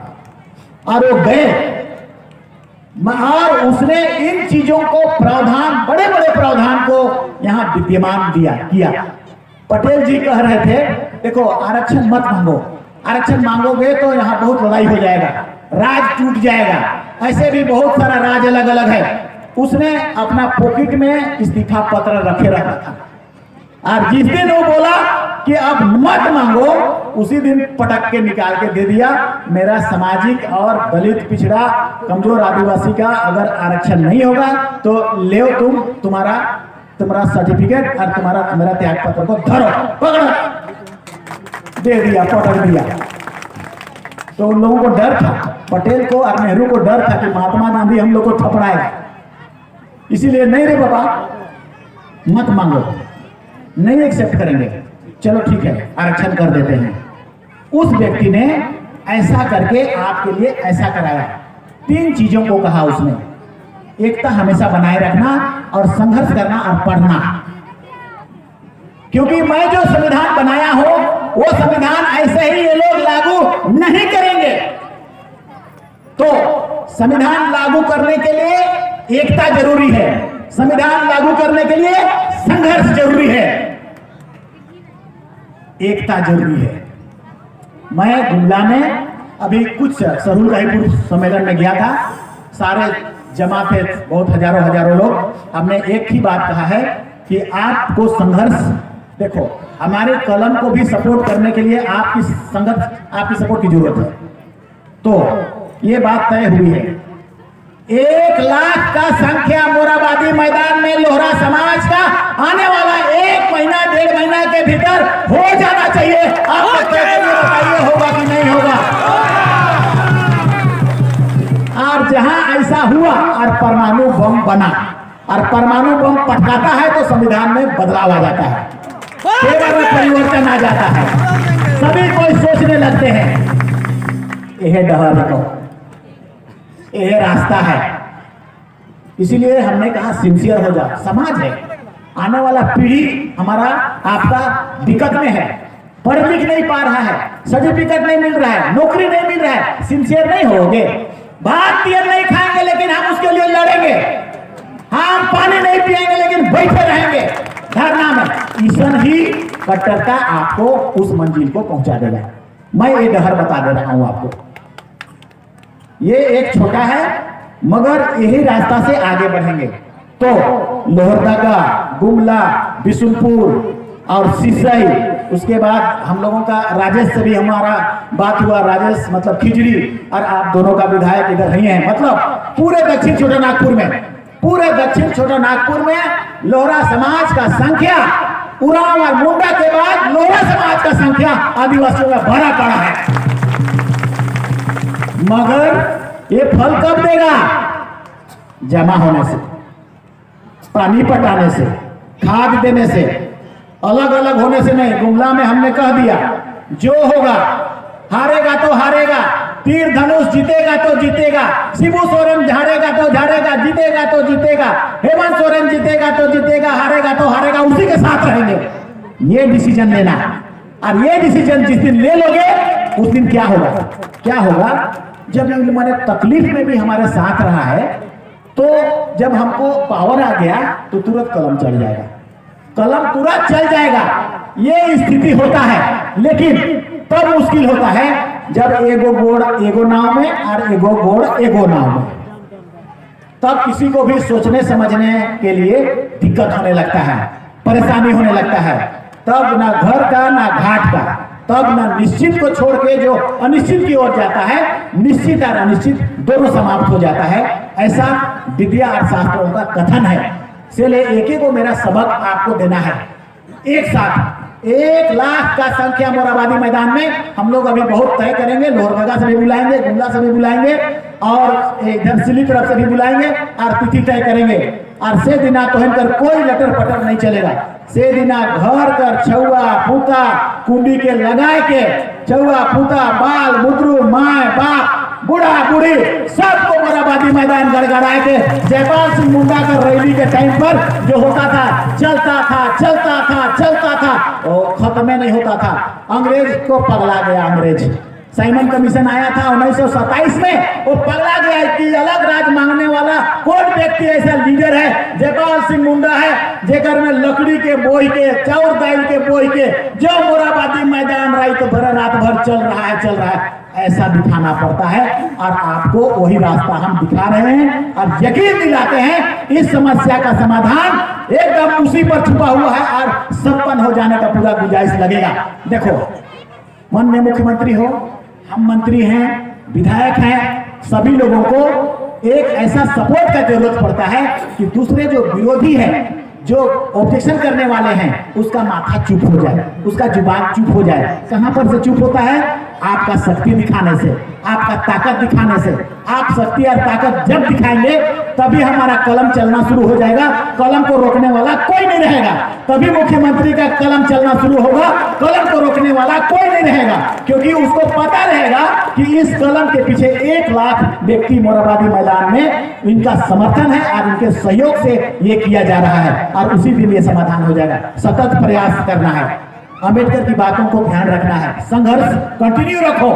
और वो गए। और उसने इन चीजों को प्रावधान, बड़े बड़े प्रावधान को यहां विद्यमान किया। पटेल जी कह रहे थे, देखो आरक्षण मत मांगो, आरक्षण मांगोगे तो यहाँ बहुत लड़ाई हो जाएगा, राज टूट जाएगा। ऐसे भी बहुत सारा राज अलग अलग है। उसने अपना पॉकेट में इस्तीफा पत्र रखे रखा था, और जिस दिन वो बोला कि अब मत मांगो, उसी दिन पटक के निकाल के दे दिया। मेरा सामाजिक और दलित, पिछड़ा, कमजोर आदिवासी का अगर आरक्षण नहीं होगा तो ले तुम्हारा सर्टिफिकेट और तुम्हारा मेरा त्याग पत्र को धरो, पकड़ो, दे दिया, पटक दिया। तो उन लोगों को डर था, पटेल को और नेहरू को डर था कि महात्मा गांधी हम लोग को थपड़ाएगा, इसीलिए नहीं रे बाबा मत मांगो, नहीं एक्सेप्ट करेंगे, चलो ठीक है आरक्षण कर देते हैं। उस व्यक्ति ने ऐसा करके आपके लिए ऐसा कराया। 3 चीजों को कहा उसने, एकता हमेशा बनाए रखना और संघर्ष करना और पढ़ना। क्योंकि मैं जो संविधान बनाया हूं वो संविधान ऐसे ही ये लोग लागू नहीं करेंगे। तो संविधान लागू करने के लिए एकता जरूरी है, संविधान लागू करने के लिए संघर्ष जरूरी है, एकता जरूरी है। मैं गुमला में अभी कुछ सरूल रायपुर सम्मेलन में गया था, सारे जमा थे, बहुत हजारों लोग। हमने एक ही बात कहा है कि आपको संघर्ष, देखो हमारे कलम को भी सपोर्ट करने के लिए आपकी सपोर्ट की जरूरत है। तो ये बात तय हुई है, 1 लाख का संख्या मोराबादी मैदान में लोहरा समाज का आने वाला 1 महीना 1.5 महीना के भीतर हो जाना चाहिए। आप बताइए होगा कि नहीं होगा? और जहां ऐसा हुआ और परमाणु बम बना और परमाणु बम पटकाता है तो संविधान में बदलाव आ जाता है, केवल में परिवर्तन आ जाता है, सभी कोई सोचने लगते हैं यह डहर को, यह रास्ता है। इसीलिए हमने कहा सिंसियर हो जा। समाज है, आने वाला पीढ़ी हमारा आपका दिक्कत में है, पढ़ लिख नहीं पा रहा है, सर्टिफिकेट नहीं मिल रहा है, नौकरी नहीं मिल रहा है। सिंसियर नहीं होगे, भात तेल नहीं खाएंगे लेकिन हम उसके लिए लड़ेंगे, हम पानी नहीं पिएंगे लेकिन बैठे रहेंगे धरना में। ईसन ही कट्टरता आपको उस मंजिल को पहुंचा देगा। मैं ये डहर बता दे रहा हूं आपको। ये एक छोटा है मगर यही रास्ता से आगे बढ़ेंगे तो लोहरदगा, गुमला, बिशुनपुर और सिसई, उसके बाद हम लोगों का राजेश से भी हमारा बात हुआ। राजेश मतलब खिचड़ी, और आप दोनों का विधायक इधर नहीं है, मतलब पूरे दक्षिण छोटानागपुर में पूरे दक्षिण छोटा नागपुर में लोहरा समाज का संख्या उरांव और मुंडा के बाद लोहरा समाज का संख्या आदिवासियों में भरा पड़ा है। मगर ये फल कब देगा? जमा होने से, पानी पटाने से, खाद देने से, अलग अलग होने से नहीं। गुमला में हमने कह दिया जो होगा, हारेगा तो हारेगा, तीर धनुष जीतेगा तो जीतेगा, शिबू सोरेन हारेगा तो हारेगा, जीतेगा तो जीतेगा, हेमंत सोरेन जीतेगा तो जीतेगा, हारेगा तो हारेगा, उसी के साथ रहेंगे। ये डिसीजन लेना, और ये डिसीजन जिस दिन ले लोगे उस दिन क्या होगा? क्या होगा? जब मैंने तकलीफ में भी हमारे साथ रहा है, तो जब हमको पावर आ गया तो तुरंत कलम चल जाएगा, कलम तुरंत चल जाएगा। ये स्थिति होता है, लेकिन तब मुश्किल होता है जब एगो गोड़ एगो नाव में और एगो गोड़ एगो नाव में। तब किसी को भी सोचने समझने के लिए दिक्कत होने लगता है, परेशानी होने लगता है। तब ना घर का ना घाट का, तब ना निश्चित को छोड़ के जो अनिश्चित की ओर जाता है, निश्चित और अनिश्चित दोनों समाप्त हो जाता है। ऐसा विद्या और शास्त्रों का कथन है। इसलिए एक एक को मेरा सबक आपको देना है। एक साथ 1 लाख का संख्या मोराबादी मैदान में हम लोग अभी बहुत तय करेंगे। लोहरदगा से भी बुलाएंगे, गुमला से भी बुलाएंगे, और इधर सिली तरफ से भी बुलाएंगे और तिथि तय करेंगे। और से दिना तो इनकर कोई लटर पटर नहीं चलेगा। से दिना घर कर छुआ फूता कुंडी के लगाए के छुआ फूता बाल बुतरू माए बाप बूढ़ा बूढ़ी सबको मोराबादी मैदान गड़गड़ाए के जयपाल सिंह मुंडा का रैली के टाइम पर जो होता था, चलता था, और खत्म नहीं होता था। अंग्रेज को पगला गया। अंग्रेज साइमन कमीशन आया था 1927 में, वो पगला गया कि अलग राज मांगने वाला कौन व्यक्ति ऐसा लीडर है? जयपाल सिंह मुंडा है, जेकर में लकड़ी के बोई के चाउर दाल के बोई के जो मोराबादी मैदान रात भर चल रहा है, ऐसा दिखाना पड़ता है। और आपको वही रास्ता हम दिखा रहे हैं और यकीन दिलाते हैं इस समस्या का समाधान एकदम उसी पर छुपा हुआ है और संपन्न हो जाने का पूरा गुंजाइश लगेगा। देखो, मन में मुख्यमंत्री हो, हम मंत्री हैं, विधायक हैं, सभी लोगों को एक ऐसा सपोर्ट का जरूरत पड़ता है कि दूसरे जो विरोधी है, जो ऑब्जेक्शन करने वाले हैं, उसका माथा चुप हो जाए, उसका जुबान चुप हो जाए। कहां पर से चुप होता है? आपका शक्ति दिखाने से, आपका ताकत दिखाने से। आप शक्ति और ताकत जब दिखाएंगे तभी हमारा कलम चलना शुरू हो जाएगा। कलम को रोकने वाला कोई नहीं रहेगा। तभी मुख्यमंत्री का कलम चलना शुरू होगा। कलम को रोकने वाला कोई नहीं रहेगा, क्योंकि उसको पता रहेगा कि इस कलम के पीछे 1 लाख व्यक्ति मोराबादी मैदान में इनका समर्थन है और इनके सहयोग से ये किया जा रहा है, और उसी दिन ये समाधान हो जाएगा। सतत प्रयास करना है, अंबेडकर की बातों को ध्यान रखना है, संघर्ष कंटिन्यू रखो,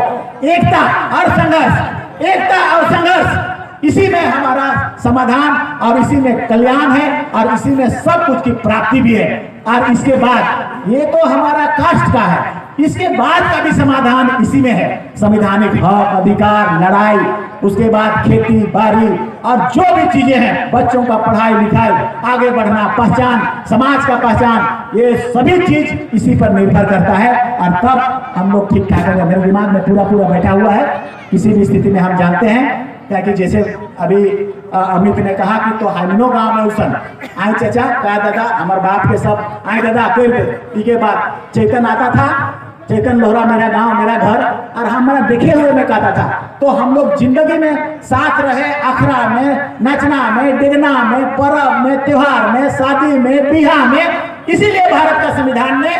एकता और संघर्ष, एकता और संघर्ष, इसी में हमारा समाधान और इसी में कल्याण है और इसी में सब कुछ की प्राप्ति भी है। और इसके बाद ये तो हमारा कास्ट का है, इसके बाद का भी समाधान इसी में है। संवैधानिक हक, अधिकार, लड़ाई, उसके बाद खेती बाड़ी और जो भी चीजें हैं, बच्चों का पढ़ाई लिखाई, आगे बढ़ना, पहचान, समाज का पहचान, ये सभी चीज इसी पर निर्भर करता है। और तब हम लोग ठीक ठाक होंगे। मेरे दिमाग में पूरा बैठा हुआ है। किसी भी स्थिति में हम जानते हैं क्या कि जैसे अभी अमित ने कहा कि तो हाइनो गांव में उसन आए चाचा क्या दादा हमारे बाप के सब आए दादा के बाद चेतन आता था। चेतन लोहरा मेरा गांव मेरा घर, और हमारा देखे हुए में कहता था। तो हम लोग जिंदगी में साथ रहे, अखड़ा में, नचना में, डिगना में, पर्व में, त्योहार में, शादी में, बिहार में। इसीलिए भारत का संविधान ने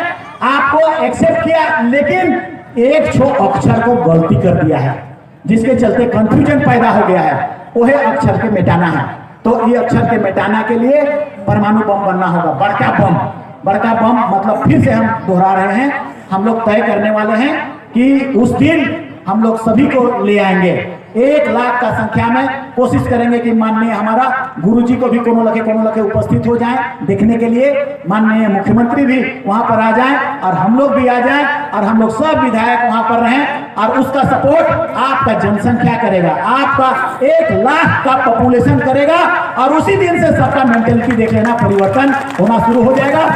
आपको एक्सेप्ट किया, लेकिन एक छो अक्षर को गलती कर दिया है, जिसके चलते कंफ्यूजन पैदा हो गया है। वही अक्षर के मिटाना है। तो ये अक्षर के मिटाने के लिए परमाणु बम बनना होगा, बड़का बम। बड़का बम मतलब फिर से हम दोहरा रहे हैं, हम लोग तय करने वाले हैं कि उस दिन हम लोग सभी को ले आएंगे। 1 लाख का संख्या में कोशिश करेंगे कि माननीय हमारा गुरुजी को भी कोनो लखे उपस्थित हो जाएं देखने के लिए। माननीय मुख्यमंत्री भी वहां पर आ जाएं और हम लोग भी आ जाएं और हम लोग सब विधायक वहां पर रहें। और उसका सपोर्ट आपका जनसंख्या करेगा, आपका 1 लाख का पॉपुलेशन करेगा। और उसी दिन से सबका मेंटेलिटी देख लेना परिवर्तन होना शुरू हो जाएगा।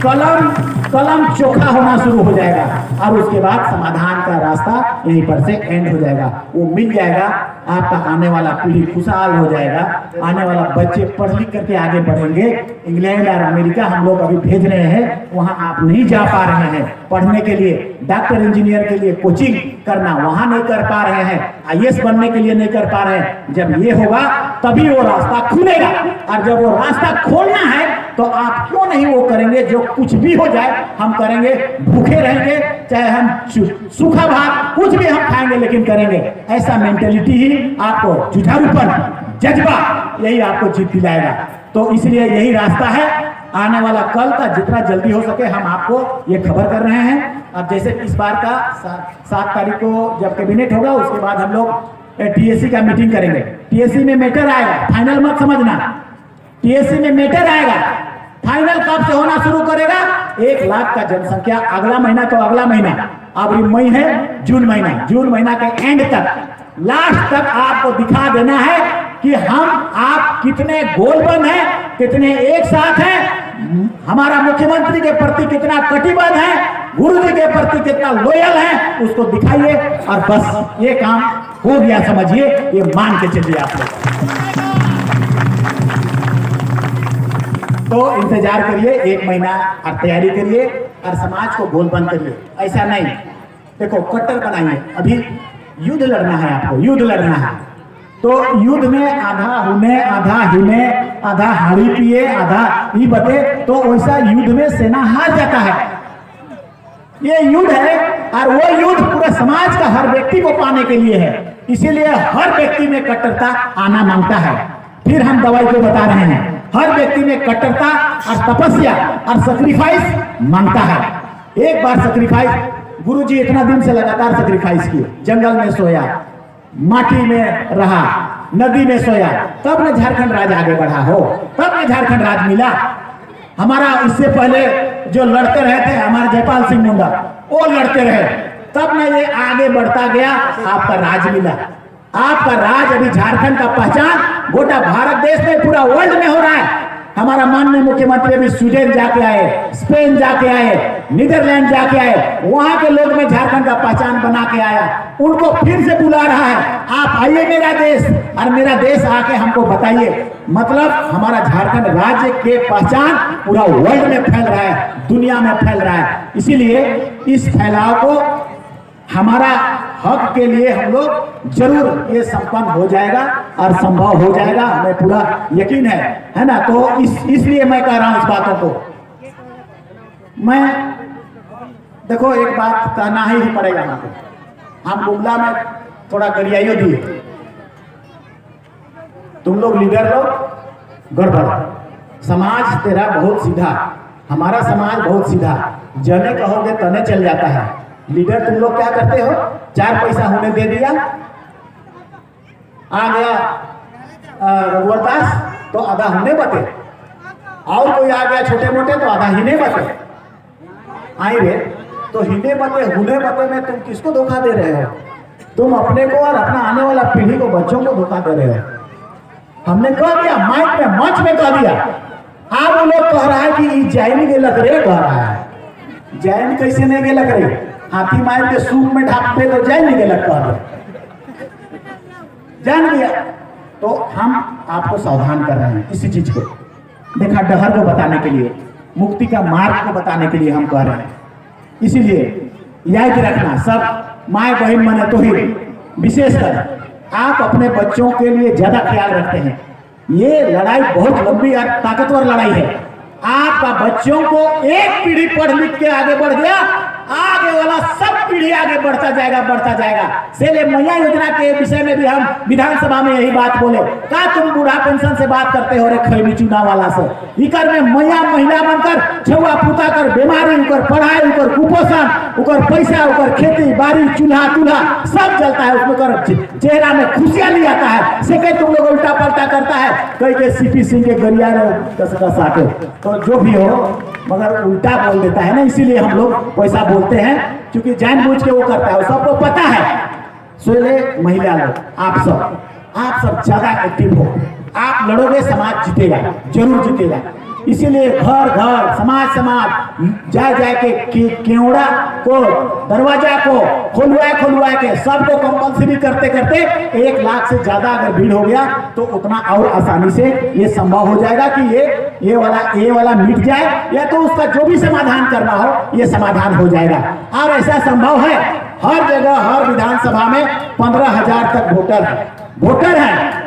कलम कलम चोखा होना शुरू हो जाएगा और उसके बाद समाधान का रास्ता यहीं पर से एंड हो जाएगा, वो मिल जाएगा। आपका आने वाला पीढ़ी खुशहाल हो जाएगा, आने वाला बच्चे पढ़ लिख करके आगे बढ़ेंगे। इंग्लैंड और अमेरिका हम लोग अभी भेज रहे हैं, वहां आप नहीं जा पा रहे हैं पढ़ने के लिए, डॉक्टर इंजीनियर के लिए कोचिंग करना वहां नहीं कर पा रहे हैं, आईएएस बनने के लिए नहीं कर पा रहे हैं। जब ये होगा तभी वो रास्ता खुलेगा, और जब वो रास्ता खोलना है तो आप क्यों नहीं वो करेंगे जो कुछ भी हो जाए हम करेंगे, भूखे रहेंगे, चाहे हम सूखा भात कुछ भी हम खाएंगे लेकिन करेंगे। ऐसा मेंटेलिटी ही आपको, जुझारूपन, जज्बा, यही आपको जीत दिलाएगा। तो इसलिए यही रास्ता है। आने वाला कल का जितना जल्दी हो सके हम आपको ये खबर कर रहे हैं। अब जैसे इस बार का 7 तारीख को जब कैबिनेट होगा उसके बाद हम लोग टीएससी का मीटिंग करेंगे। टीएससी में मैटर आएगा, फाइनल मत समझना, टीएससी में मैटर आएगा। फाइनल कब से होना शुरू करेगा? 1 लाख का जनसंख्या अगला महीना, तो अगला महीना, अब मई है, जून महीना के एंड तक, लास्ट तक आपको दिखा देना है कि हम आप कितने गोलबंद हैं, कितने एक साथ हैं, हमारा मुख्यमंत्री के प्रति कितना कटिबद्ध है, गुरु जी के प्रति कितना लॉयल है, उसको दिखाइए और बस ये काम हो गया समझिए, ये मान के चलिए आप लोग। तो इंतजार करिए 1 महीना और तैयारी करिए और समाज को गोलबंद करिए। ऐसा नहीं, देखो कट्टर बनाइए। अभी युद्ध लड़ना है आपको, युद्ध लड़ना है तो युद्ध में आधा हुने, आधा हिने, आधा हाड़ी पिए, आधा ही बते, तो वैसा युद्ध में सेना हार जाता है। ये युद्ध है और वो युद्ध पूरे समाज का हर व्यक्ति को पाने के लिए है। इसीलिए हर व्यक्ति में कट्टरता आना मांगता है। फिर हम दवाई को बता रहे हैं, हर व्यक्ति में कट्टरता और तपस्या और सैक्रिफाइस मांगता है। एक बार सैक्रिफाइस, गुरुजी इतना दिन से लगातार सैक्रिफाइस किए, जंगल में सोया, माटी में रहा, नदी में सोया, तब न झारखंड राज आगे बढ़ा हो, तब न झारखंड राज मिला। हमारा इससे पहले जो लड़ते रहे थे हमारे जयपाल सिंह मुंडा, वो लड़ते रहे, तब न ये आगे बढ़ता गया, आपका राज मिला। आपका राज अभी झारखंड का पहचान गोटा भारत देश में, पूरा वर्ल्ड में हो रहा है। हमारा माननीय मुख्यमंत्री अभी स्वीडन जाके आए, स्पेन जाके आए, नीदरलैंड जाके आए, वहां के लोग में झारखंड का पहचान बना के आया, उनको फिर से बुला रहा है, आप आइए मेरा देश, और मेरा देश आके हमको बताइए। मतलब हमारा झारखंड राज्य के पहचान पूरा वर्ल्ड में फैल रहा है, दुनिया में फैल रहा है। इसीलिए इस फैलाव को हमारा हक के लिए हम लोग जरूर ये संपन्न हो जाएगा और संभव हो जाएगा, हमें पूरा यकीन है ना। तो इसलिए मैं कह रहा हूं इस बातों को। मैं देखो एक बात कहना ही पड़ेगा हमको, हम गुमला में थोड़ा गरियाइयो दिए, तुम लोग लीडर लोग गड़बड़, समाज तेरा बहुत सीधा, हमारा समाज बहुत सीधा, जने कहोगे तने चल जाता है। लीडर तुम लोग क्या करते हो, 4 पैसा होने दे दिया, आ गया रघुवर दास तो आधा होने बते, और कोई आ गया छोटे मोटे तो आधा हिने बते। आई रे, तो हिने बते हुने बते में तुम किसको धोखा दे रहे हो? तुम अपने को और अपना आने वाला पीढ़ी को, बच्चों को धोखा दे रहे हो। हमने कह दिया, माइक में मंच में कह दिया, आप वो लोग कह रहा है कि जैन के लकड़े कह रहा है। जैन कैसे नहीं के लकड़े, हाथी मार के सूप में ढाप पे तो जैन के लग कह जान गया। तो हम आपको सावधान कर रहे हैं इसी चीज को, देखा डहर को बताने के लिए, मुक्ति का मार्ग को बताने के लिए हम कह रहे हैं। इसीलिए याद रखना, सब माए बहन मने तो ही, विशेषकर आप अपने बच्चों के लिए ज्यादा ख्याल रखते हैं। ये लड़ाई बहुत लंबी और ताकतवर लड़ाई है। आपका बच्चों को एक पीढ़ी पढ़ लिख के आगे बढ़ गया, आगे वाला सब पीढ़ी आगे बढ़ता जाएगा, बढ़ता जाएगा। सेले मैया योजना के विषय में भी हम विधानसभा में यही बात बोले, का तुम बूढ़ा पेंशन से बात करते हो रे खैनी चुनाव वाला से। इकर में मैया महिला बनकर छुआ पुता कर बीमारी, उकर पढ़ाई, उकर कुपोषण, उकर पैसा, उकर खेती बाड़ी, चूल्हा चूल्हा सब जलता है, उसमें कर चेहरा में खुशियां नहीं आता है। से तुम लोग उल्टा पलटा करता है, कई के सीपी सिंह के गरिया कस आके, तो जो भी हो मगर उल्टा बोल देता है ना, इसीलिए हम लोग पैसा बोलते हैं, क्योंकि जानबूझ के वो करता है, सबको पता है। सोले महिला लोग, आप सब ज्यादा एक्टिव हो, आप लड़ोगे समाज जीतेगा, जरूर जीतेगा। इसीलिए घर घर समाज समाज जा के केवड़ा को दरवाजा को खुलवा के सबको कंपल्सरी करते करते 1 लाख से ज्यादा अगर भीड़ हो गया तो उतना और आसानी से ये संभव हो जाएगा कि ये वाला मिट जाए, या तो उसका जो भी समाधान करना हो ये समाधान हो जाएगा। और ऐसा संभव है हर जगह हर विधानसभा में 15,000 तक वोटर है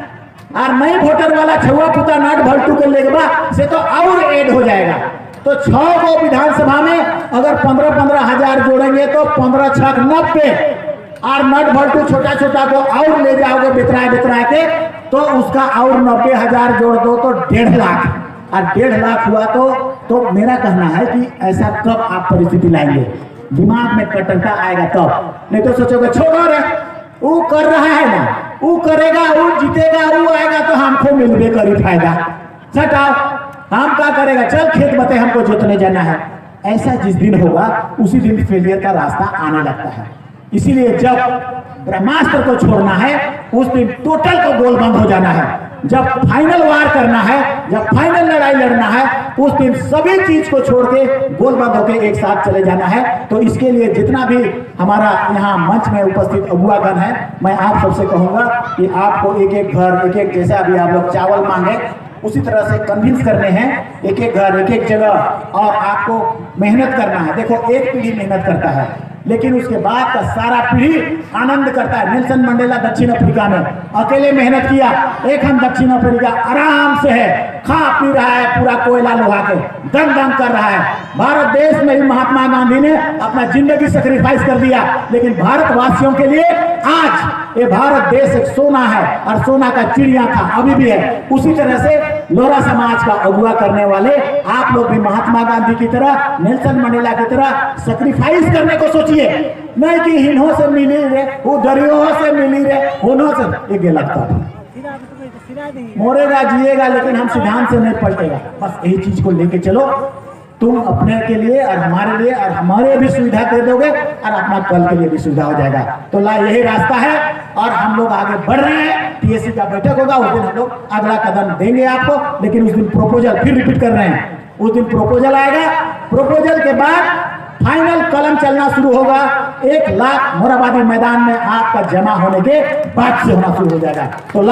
और नए वोटर वाला छुआ पुता नाट भल्टू के लेगबा से तो और ऐड हो जाएगा। तो 6 को विधानसभा में अगर 15,000 जोड़ेंगे तो 15 छक 90 और नट भल्टू छोटा छोटा को और ले जाओगे बितराए के तो उसका और 90,000 जोड़ दो तो 1.5 लाख, और 1.5 लाख हुआ तो मेरा कहना है कि ऐसा कब आप परिस्थिति लाएंगे, दिमाग में कटंता आएगा तब, नहीं तो सोचोगे छोड़ो रे वो कर रहा है ना, वो करेगा, वो जीतेगा, वो आएगा तो हमको मिलबे करी फायदा, हटाओ हम क्या करेगा, चल खेत बते हमको जोतने जाना है। ऐसा जिस दिन होगा उसी दिन फेलियर का रास्ता आने लगता है। इसीलिए जब ब्रह्मास्त्र को छोड़ना है उस दिन टोटल को गोल बंद हो जाना है। जब फाइनल वार करना है, जब फाइनल लड़ाई लड़ना है उस दिन सभी चीज को छोड़ के गोल बंद होकर एक साथ चले जाना है। तो इसके लिए जितना भी हमारा यहाँ मंच में उपस्थित अगुआगण है, मैं आप सबसे कहूंगा कि आपको एक एक घर एक एक, जैसा अभी आप लोग चावल मांगे उसी तरह से कन्विंस करने हैं, एक एक घर एक एक जगह, और आपको मेहनत करना है। देखो एक पीढ़ी मेहनत करता है लेकिन उसके बाद का सारा पीढ़ी आनंद करता है। नेल्सन मंडेला दक्षिण अफ्रीका में अकेले मेहनत किया, एक हम दक्षिण अफ्रीका आराम से है, खा पी रहा है, पूरा कोयला लोहा के दम कर रहा है। भारत देश में ही महात्मा गांधी ने अपना जिंदगी सेक्रीफाइस कर दिया, लेकिन भारतवासियों के लिए आज ये भारत देश एक सोना है और सोना का चिड़िया था, अभी भी है। उसी तरह से लोहरा समाज का अगुआ करने वाले आप लोग भी महात्मा गांधी की तरह, नेल्सन मंडेला की तरह सेक्रीफाइस करने को सोचिए, नहीं कि हिनों से मिली रे, वो दरियों से मिली रे, होनों से ये गलत था। मोरेगा जिएगा लेकिन हम सिद्धांत से नहीं पलटेगा। बस यही चीज को लेके चलो, तुम अपने के लिए और हमारे लिए और हमारे भी सुविधा दे दोगे और अपना कल के लिए भी सुविधा हो जाएगा। तो यही रास्ता है और हम लोग आगे बढ़ रहे हैं। टीएससी का बैठक होगा, उस दिन हम लोग अगला कदम देंगे आपको, लेकिन उस दिन प्रपोजल फिर रिपीट कर रहे हैं, उस दिन प्रपोजल आएगा। प्रपोजल के बाद फाइनल कलम चलना शुरू होगा। 1 लाख मोराबादी मैदान में आपका जमा होने के बाद से होना शुरू हो जाएगा। तो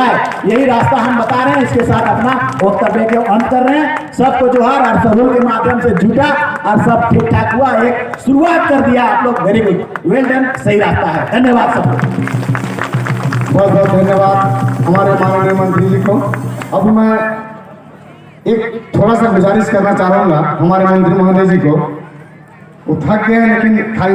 यही रास्ता हम बता रहे हैं, इसके साथ अपना वक्तव्य के अंत कर रहे हैं। सबको जोहार और सहयोग के माध्यम से जुटा और सब ठीक ठाक हुआ, एक शुरुआत कर दिया आप लोग, वेरी गुड, वेल डन, सही रास्ता है। धन्यवाद सबको, बहुत बहुत धन्यवाद हमारे माननीय मंत्री जी को। अब मैं एक थोड़ा सा गुजारिश करना चाहूंगा हमारे मंत्री महोदय जी को, वो थक गए हैं लेकिन खाली